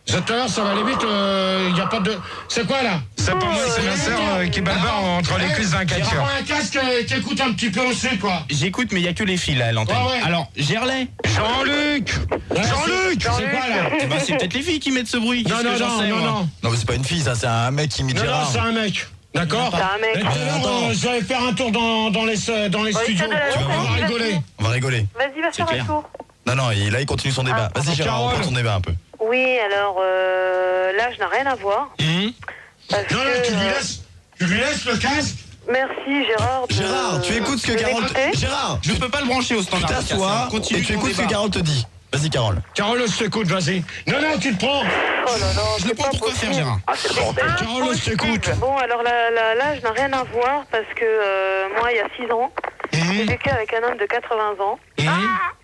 Tout à l'heure, ça va aller vite, il n'y a pas de... C'est quoi, là? C'est pas moi, c'est ma sœur qui balbare entre les cuisses d'un Il catcheur. prend un casque qui écoute un petit peu aussi, quoi. J'écoute, mais il n'y a que les filles là à l'antenne. Ouais. Alors, Gerlais. Jean-Luc, c'est quoi, là? Eh ben, c'est peut-être les filles qui mettent ce bruit. Non, Non, mais c'est pas une fille, ça, c'est un mec qui imite Non, Gérard. c'est un mec. D'accord? C'est un mec. Et tout à l'heure, je vais faire un tour dans les studios. On va rigoler. On va rigoler. Vas-y, va faire un tour. Non, là, il continue son débat. Vas-y, Gérard, Carole. reprends ton débat un peu. Oui, alors l'âge n'a rien à voir. Parce Non, que, tu lui laisses le casque. Merci, Gérard. Gérard, tu écoutes ce que Carole... Gérard, Je peux pas le brancher au tu standard. t'assois Continue et tu ton écoutes ce que débat. Carole te dit. Vas-y, Carole. Carole, je t'écoute, vas-y. Non, tu te prends. Oh là là, Je le prends pour quoi faire, Gérard? Ah, c'est le bordel. Carole, je t'écoute. Bon, alors l'âge n'a rien à voir parce que moi, il y a 6 ans, j'ai vécu avec un homme de 80 ans.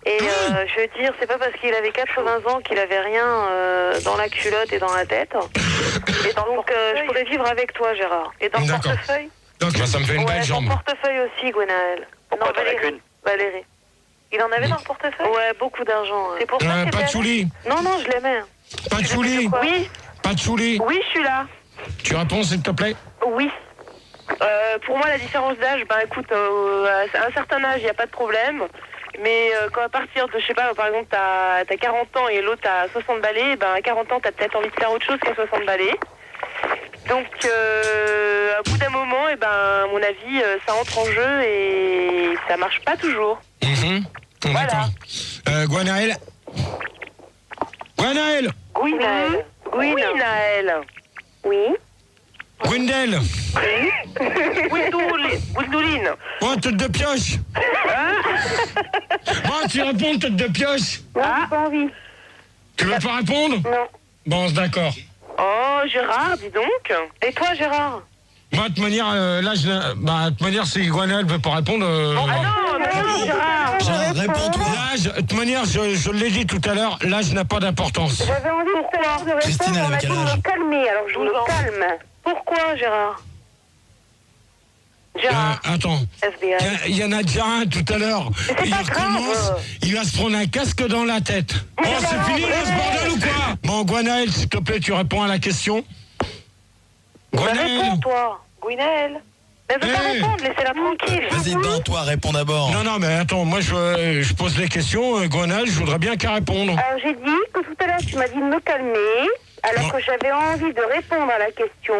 Et je veux dire, c'est pas parce qu'il avait 80 ans qu'il avait rien dans la culotte et dans la tête. Et donc, je pourrais vivre avec toi, Gérard. Et dans le D'accord. portefeuille? Donc, ça me fait une belle Ouais, jambe. dans le portefeuille aussi, Gwenaël. Non, t'en as qu'une. Valérie. Il en avait dans le portefeuille? Ouais, beaucoup d'argent. C'est pour ça que Pas de chouli. Non, je l'aimais. Pas de chouli. Oui, Pas de chouli. oui, je suis là. Tu réponds, s'il te plaît. Oui. Pour moi, la différence d'âge, écoute, à un certain âge, il n'y a pas de problème. Mais quand à partir de, je sais pas, par exemple, t'as 40 ans et l'autre a 60 balais, à 40 ans, t'as peut-être envie de faire autre chose qu'à 60 balais. Donc, à bout d'un moment, à mon avis, ça entre en jeu et ça marche pas toujours. D'accord. Gwenaël. Gwenaël. Oui. Gwendel. Gwendoline. Oh, tête de pioche. Bon, tu réponds, tête de pioche. non, j'ai pas envie. Tu veux pas répondre? Non. Bon, d'accord. Oh, Gérard, dis donc. Et toi, Gérard? Moi, de toute manière, si Gwenaël veut pas répondre... Non, Gérard. Gérard, réponds-toi. L'âge, de toute manière, je l'ai dit tout à l'heure, l'âge n'a pas d'importance. J'avais envie tout à l'heure de répondre, Christine, elle on avait m'a quel dit de âge? me calmer, alors je me calme. Pourquoi, Gérard? Gérard. Attends. FBI. Il y en a déjà un tout à l'heure. c'est Il pas recommence, grave. il va se prendre un casque dans la tête. Oh, c'est fini là, ce bordel ou quoi? Bon, Gwenaël, s'il te plaît, tu réponds à la question. Gwenaël. Réponds, toi. Gwenaël. Mais elle veut pas répondre, laissez-la tranquille. Vas-y, non, toi, réponds d'abord. Non, mais attends, moi je pose les questions, Gwenaël, je voudrais bien qu'elle réponde. Alors j'ai dit que tout à l'heure tu m'as dit de me calmer, alors que j'avais envie de répondre à la question.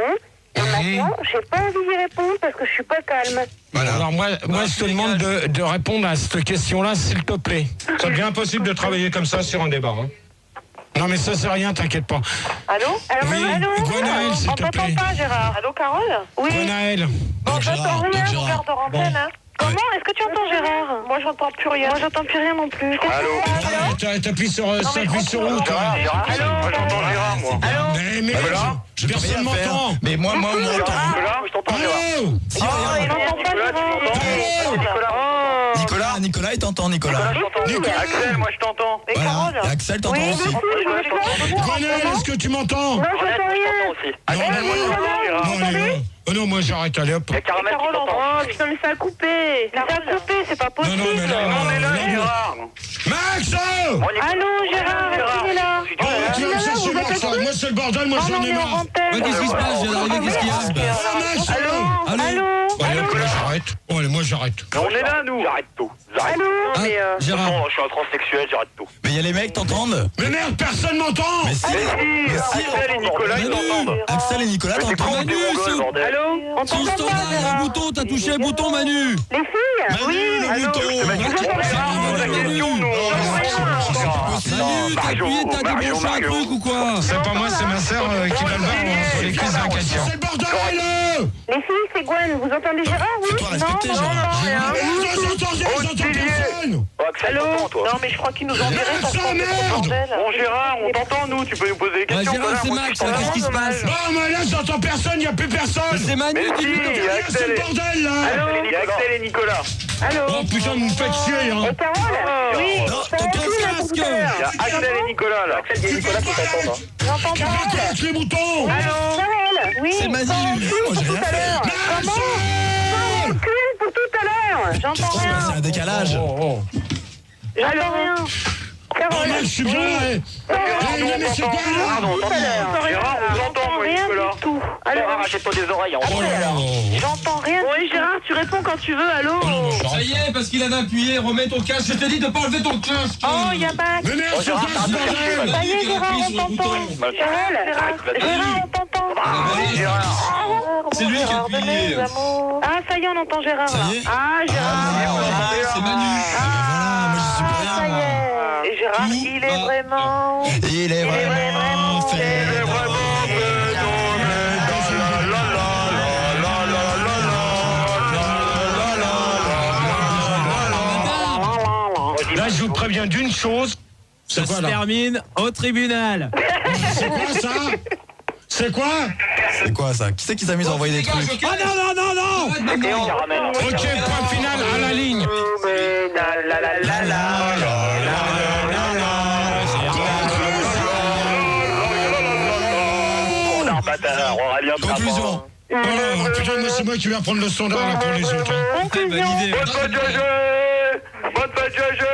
Et maintenant, j'ai pas envie d'y répondre parce que je suis pas calme. Voilà. Alors moi je te demande de répondre à cette question-là, s'il te plaît. Ça devient impossible de travailler comme ça sur un débat. Hein. Non mais ça c'est rien, t'inquiète pas. Allô? Oui, allô? Gwenaël, s'il On te t'entend plaît. pas, Gérard. Allô, Carole? Oui. Gwenaël. On t'entend rien, mon garde de antenne, hein? Comment? Est-ce que tu entends Gérard? Moi, j'entends plus rien. Moi, j'entends plus rien non plus. Allô? T'appuies sur où, toi? Moi j'entends Gérard, moi. Mais personne m'entend. Mais moi, on m'entend. Nicolas, je t'entends Gérard. Allô? Il n'entend pas Gérard. Nicolas, il t'entend, Nicolas. Axel, moi je t'entends. Et Carole? Voilà. Axel t'entend Oui, aussi. Gwenaël, est-ce que tu m'entends? Non, j'entends rien. Non, moi j'arrête, allez hop. Il y a Caramel qui t'entend. Oh putain, mais ça a coupé. Ça a coupé, c'est pas possible. Non, mais là, Non, mais là, Gérard. Max! Allô, Gérard, est-ce qu'il est là? Oh, tu vas me chercher Max, moi c'est le bordel, moi j'en ai marre. Qu'est-ce qui se passe? J'ai arrivé, qu'est-ce qu'il y a? Ah, Max! Allô? Allez, hop, là j'arrête. Bon, allez, moi j'arrête. On est là, nous. J'arrête tout. J'arrête. Gérard. Non, je suis un transsexuel, j'arrête tout. Mais il y a les mecs, t'entendent? Mais merde, personne m'entend! Mais si, Axel et Nicolas, ils t'entendent. Axel et Nicolas t'entendent. Manu, Allô? On sur le t'entend pas, standard, il y a un Gérard? bouton, t'as touché un bouton, Manu. Les filles? Oui, le bouton. Manu, t'as appuyé, t'as débranché un truc ou quoi? C'est pas moi, c'est ma sœur qui va le voir sur les quiz d'un question. C'est le bordel! Les filles, c'est Gwen. Vous entendez Gérard? Oui? Fais-toi respecter, Gérard. J'entends personne! Axel, t'entends, toi. Non, mais je crois qu'ils nous ont viré parce qu'on est trop bordel. Bon, Gérard, on t'entend, nous. Tu peux nous poser des Bah, questions. Gérard, c'est Max, qu'est-ce qui se passe? Bon, mais là j'entends personne, y a plus personne! C'est Manu, Mais si, dis-lui. il y a C'est le Axel bordel là! et Axel et Nicolas. Allô? Oh putain, vous me faites chier, hein! Et Carole? Oui? Non, Ça ton a coupé, là, casque. tout à l'heure. Il y a Axel et Nicolas, là. Axel et Nicolas qui t'entendent. J'entends Qui Carole. claque les boutons! Carole? Oui? C'est Manu. Sans rancune Moi, j'ai pour rien tout à fait. l'heure. Comment? Sans rancune pour tout à l'heure. J'entends C'est rien. un décalage. J'entends rien. Oh Carole? mec, je suis bien là! Gérard, Mais c'est quoi là? Gérard, on t'entend, moi, Rien Nicolas. du tout. Allô? Gérard, achète-toi des oreilles. Oh là là! J'entends rien. Oui, Gérard, tu réponds quand tu veux. Allô? Ça y est, parce qu'il avait appuyé, remets ton casque. Je t'ai dit de pas enlever ton casque. Oh, il y a Max. Mais merde, c'est quoi ce bordel? Ça y est, Gérard, on t'entend. Gérard, on t'entend. C'est lui qui a appuyé. Ah, ça y est, on entend Gérard. Ça y est? Ah, Gérard. C'est Manu. Voilà, moi j'y suis pour Ça y rien. est. Et Gérard, il est vraiment... Il est vraiment fait. Là, je vous préviens d'une chose. C'est quoi là? termine au tribunal. C'est quoi ça? C'est quoi? C'est quoi ça? Qui c'est qui s'amuse à envoyer des trucs? Ah non! Ok, point final à la ligne. Conclusion. Oh putain, mais c'est moi qui vais prendre le standard là pour les autres. Hein. Validé. Bonne fête, GG! Bonne fête, GG!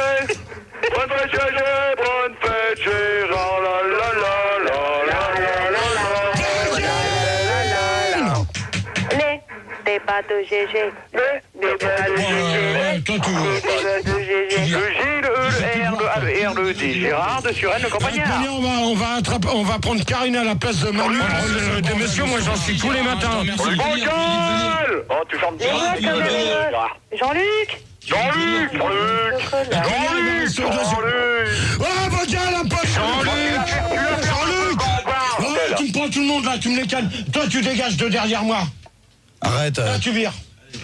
Bonne fête, GG! Bonne fête, Gérard! La la la la la la la. Les débats de GG. Les débats de GG. Toi, tu... Le G, le R, le A, le R, le D. Gérard de Suresnes, le campagnard. On va prendre Karine à la place de Manu. Des messieurs, moi j'en suis tous les matins. Bonjour! Oh, tu chantes bien. Jean-Luc. Jean-Luc! Jean-Luc! Oh, Boga, la poche! Jean-Luc! Oh, tu me prends tout le monde là, tu me les calmes. Toi, tu dégages de derrière moi. Arrête. Là, tu vires.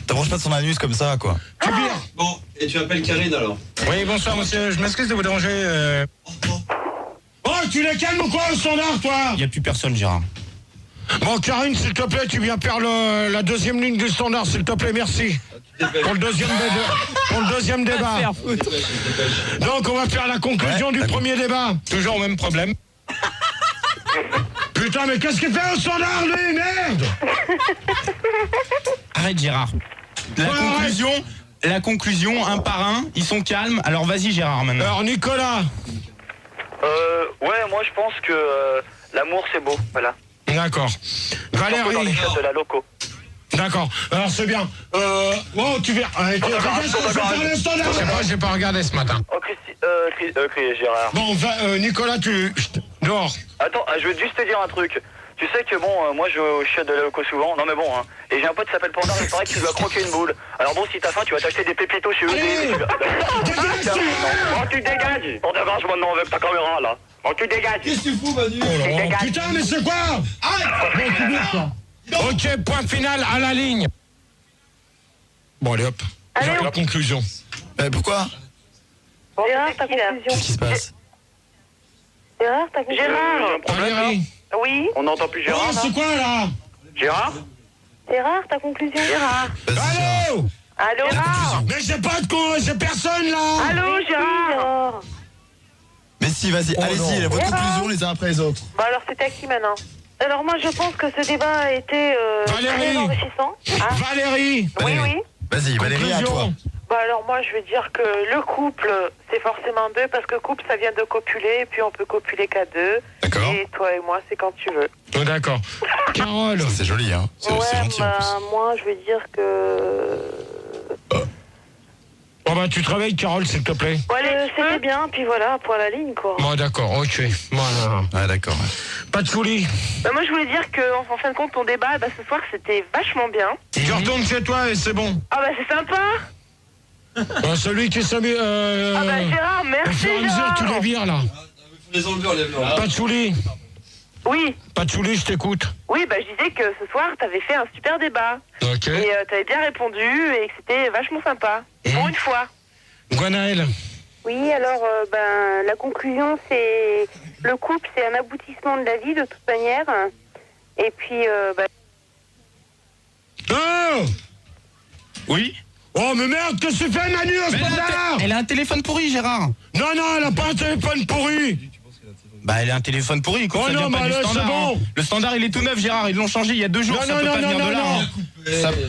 T'approches pas de son anus comme ça, quoi. Tu vires. Bon, et tu appelles Karine alors? Oui, bonsoir monsieur, je m'excuse de vous déranger. Oh, tu les calmes ou quoi au standard, toi? Il y a plus personne, Gérard. Bon, Karine, s'il te plaît, tu viens faire la deuxième ligne du standard, s'il te plaît, merci. Pour le deuxième débat. Donc, on va faire la conclusion du premier débat. Toujours au même problème. Putain, mais qu'est-ce qu'il fait au standard, lui? Merde! Arrête, Gérard. La conclusion, un par un, ils sont calmes. Alors vas-y, Gérard, maintenant. Alors, Nicolas. Ouais, moi je pense que l'amour c'est beau, voilà. D'accord. Surtout dans les Valérie. chats de la loco. D'accord. Alors c'est bien. Oh, tu verras. J'ai pas regardé ce matin. Oh, Gérard. Bon, Nicolas, tu dehors. Attends, je veux juste te dire un truc. Tu sais que bon, moi je vais au chiottes de la loco souvent, non mais bon, hein. Et j'ai un pote qui s'appelle Panda, il paraît que tu dois croquer une boule. Alors bon, si t'as faim, tu vas t'acheter des pépitos chez eux. Oh, tu dégages. On dégage maintenant avec ta caméra là. Oh, tu dégages. Qu'est-ce que tu fous, Manu? Putain, mais c'est quoi? Arrête. Ok, point final à la ligne. Bon, allez hop. J'ai la conclusion. Pourquoi? Gérard, ta conclusion. Qu'est-ce qui se passe? Gérard, ta conclusion. Valérie. Oui. On n'entend plus Gérard. Oh, c'est quoi là? Gérard? Gérard, ta conclusion. Gérard. Allô? Allô? Mais j'ai pas de con, j'ai personne là. Allô, Gérard? Mais si, vas-y, allez-y, votre conclusion les uns après les autres. Bah alors c'était à qui maintenant? Alors moi je pense que ce débat a été très enrichissant. Hein? Valérie. Oui. Vas-y, Valérie, à toi. Bah alors moi je vais dire que le couple c'est forcément deux parce que couple ça vient de copuler et puis on peut copuler qu'à deux. D'accord. Et toi et moi c'est quand tu veux. Oh, d'accord. Carole. C'est joli, hein. C'est gentil en plus. Moi je vais dire que... Bon bah tu te réveilles, Carole, s'il te plaît. C'était bien, puis voilà, pour la ligne quoi. Bon d'accord, ok. Voilà. Ouais, d'accord. Pas de folie. Bah moi je voulais dire que en fin de compte ton débat ce soir c'était vachement bien. Tu retournes chez toi et c'est bon. Ah bah c'est sympa. Bah, celui qui s'est mis... Ah bah Gérard, merci Gérard. Tu les vires là. Les enleveurs, les blancs. Pas de folie. Oui. Pas de folie, je t'écoute. Oui, bah je disais que ce soir t'avais fait un super débat. Ok. Et t'avais bien répondu et que c'était vachement sympa. Pour une fois. Gwenaëlle. Oui, alors, la conclusion, c'est... Le couple, c'est un aboutissement de la vie, de toute manière. Et puis, Oh! Oui? Oh mais merde, qu'est-ce que tu fais Manu au standard? Elle a un téléphone pourri, Gérard. Non, elle a pas un téléphone pourri. Bah elle a un téléphone pourri, quoi. Oh Ça non, vient pas bah du là, standard, c'est bon. hein. Le standard il est tout neuf, Gérard, ils l'ont changé il y a 2 jours, ça peut pas venir de là.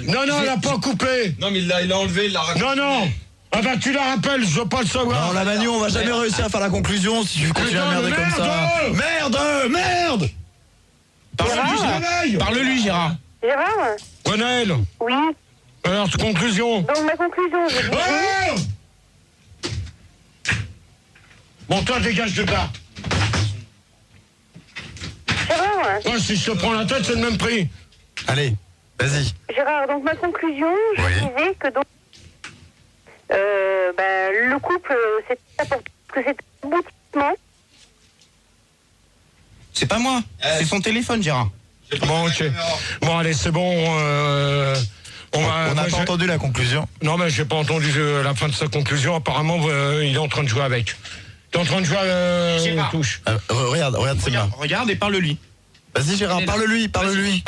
Non, elle a pas coupé. Non mais il l'a enlevé, il l'a raconté. Non. Ah bah tu la rappelles, je veux pas le savoir. Non, la Manu, on va jamais réussir à faire la conclusion si tu continues à merder comme ça. Merde. Parle-lui, Gérard. Gérard? Gwenaëlle. Oui. Alors, conclusion. Donc ma conclusion, je dis... Bon, toi, dégage de là. Gérard? Oh, si je te prends la tête, c'est le même prix. Allez, vas-y. Gérard, donc ma conclusion, je disais que donc... le couple, c'est important, que c'est un aboutissement. C'est pas moi, c'est son téléphone, Gérard. Bon, ok. Bon, allez, c'est bon. On n'a pas entendu la conclusion. Non, mais j'ai pas entendu la fin de sa conclusion. Apparemment, il est en train de jouer avec. Il est en train de jouer Gérard. Touche. Regarde ses mains. Regarde et parle-lui. Vas-y, Gérard, parle-lui. Parle-lui.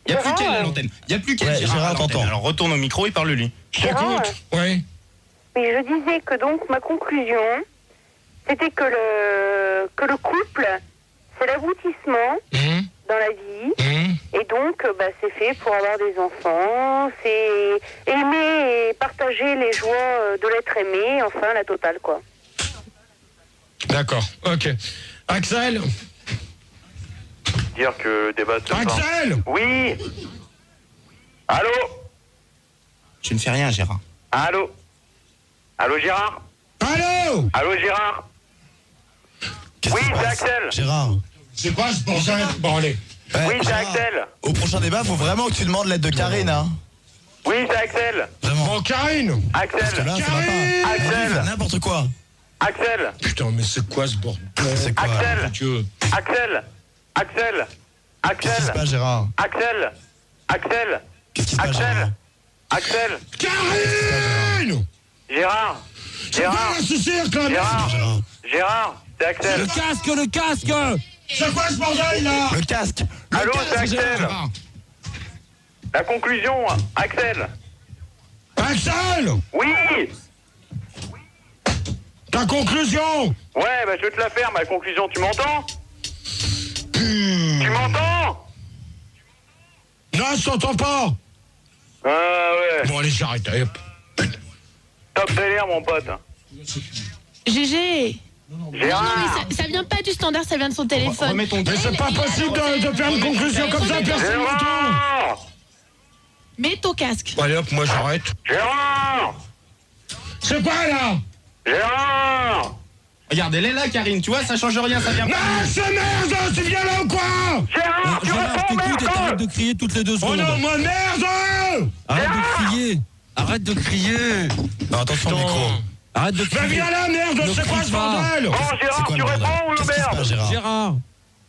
Il n'y a plus qu'elle à l'antenne. Il n'y a plus qu'elle, Gérard, t'entends. Alors retourne au micro et parle-lui. J'écoute. Oui. Mais je disais que donc ma conclusion, c'était que le couple, c'est l'aboutissement dans la vie. Et donc, c'est fait pour avoir des enfants. C'est aimer et partager les joies de l'être aimé. Enfin, la totale, quoi. D'accord, ok. Axel? Dire que le débat se Axel! Oui. Allô? Tu ne fais rien, Gérard. Allô Gérard? Allô Gérard? Oui, c'est Axel. Gérard. C'est quoi ce bordel? Bon, allez. Oui, c'est Axel. Au prochain débat, faut vraiment que tu demandes l'aide de Karine, hein. Oui, c'est Axel. Vraiment. Bon, Karine! Axel. Parce que là, ça va pas. Axel. N'importe quoi. Axel. Putain, mais c'est quoi ce bordel? C'est quoi? Axel. Dieu. Axel. Qu'est-ce qui se passe, Gérard? Axel. Qu'est-ce qui se passe, Gérard? Axel. Karine! Gérard. C'est pas ce cirque, là, merde! Gérard, c'est Axel. Le casque! C'est quoi ce bordel, là? Le casque. Allô, c'est Axel. La conclusion, Axel. Axel! Oui. Ta conclusion! Ouais, je vais te la faire, ma conclusion, tu m'entends? Tu m'entends? Non, je t'entends pas! Ah ouais. Bon, allez, j'arrête, allez, hop. Top délire, mon pote. GG. Gérard. Non, mais ça vient pas du standard, ça vient de son téléphone. Mais c'est pas possible de faire une conclusion comme ça, personne n'entend! Mets ton casque. Allez hop, moi j'arrête. Gérard! C'est quoi là? Gérard! Regarde, elle est là, Karine, tu vois, ça change rien, ça vient pas. Non, ce merde, tu viens là ou quoi? Gérard, tu Gérard, réponds, t'écoutes et merde! t'arrêtes de crier toutes les 2 Oh secondes. non, moi merde! Arrête de crier. Arrête de crier. Non, attention au micro. Arrête de Bah crier. viens là, merde, Ne c'est quoi crie ce pas. bordel? Bon, C'est Gérard, quoi tu le bordel? réponds ou Qu'est-ce qui se passe, merde? Gérard? Gérard.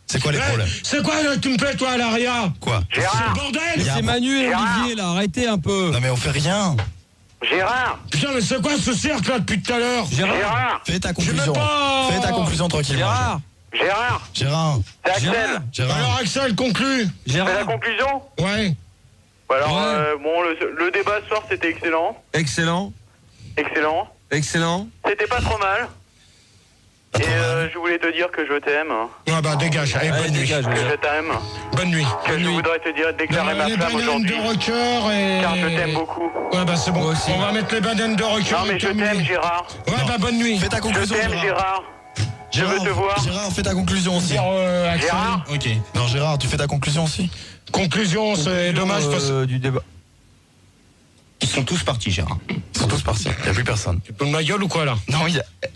C'est quoi les problèmes? C'est quoi là, tu me fais toi à l'aria? Quoi? Gérard! Bordel! Mais c'est Manu et Gérard. Olivier là, arrêtez un peu. Non mais on fait rien. Gérard! Putain, mais c'est quoi ce cirque là depuis tout à l'heure? Gérard! Fais ta Je conclusion. veux pas. Fais ta conclusion tranquillement. Gérard. Gérard! Gérard. C'est Axel! Gérard. Gérard. Alors Axel, conclut. C'est la Gérard. conclusion? Ouais. Alors, Ouais. bon, le débat ce soir, c'était excellent. Excellent. Excellent. Excellent. C'était pas trop mal. Pas Et trop mal. je voulais te dire que je t'aime. Ah bah dégage, allez, Allez, bonne nuit. dégage, Que Gérard. je t'aime. Bonne nuit. Que je voudrais te dire, déclarer ma les flamme bananes aujourd'hui. de rocker et... Car je t'aime beaucoup. Ouais bah c'est bon, Moi aussi. on va mettre les bananes de rocker. Non, mais et je terminer. t'aime, Gérard. Ouais bah bonne nuit. Fais ta Je conclusion. t'aime, Gérard. Je veux te voir. Gérard, fais ta conclusion aussi. Dire, Axel. Gérard. Ok. Non, Gérard, tu fais ta conclusion aussi. Conclusion, c'est dommage parce que... Du débat. Ils sont tous partis, Gérard. Ils sont tous partis. Il n'y a plus personne. Tu peux de ma gueule ou quoi là? Non,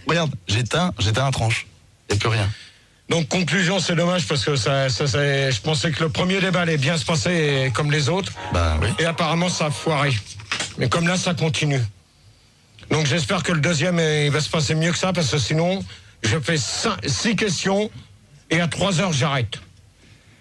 regarde, j'éteins un tranche. Il n'y a plus rien. Donc conclusion, c'est dommage parce que je pensais que le premier débat allait bien se passer comme les autres. Bah oui. Et apparemment ça a foiré. Mais comme là ça continue. Donc j'espère que le deuxième il va se passer mieux que ça parce que sinon je fais 6 questions et à 3h j'arrête.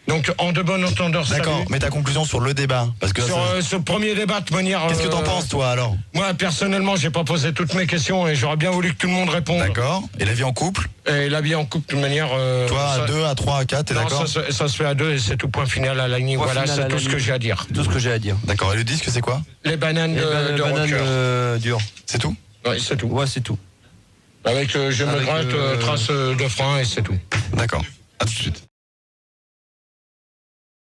Donc en de bon entendeur, D'accord, salut. mais ta conclusion sur le débat. Parce que Sur ce premier débat de manière... qu'est-ce que t'en penses toi alors? Moi personnellement j'ai pas posé toutes mes questions et j'aurais bien voulu que tout le monde réponde. D'accord. Et la vie en couple? Et la vie en couple de manière... Toi à 2, à 3, à 4, t'es non, d'accord? ça se fait à 2 et c'est tout, point final à la ligne. Point Voilà, final à c'est la tout ce ligne. que j'ai à dire. Tout ce que j'ai à dire. D'accord, et le disque c'est quoi? Les bananes Et de banane rocker. dure. C'est tout? Oui, c'est tout. Ouais, c'est tout. Avec je me Avec, gratte, trace de frein et c'est tout. D'accord. À tout de suite.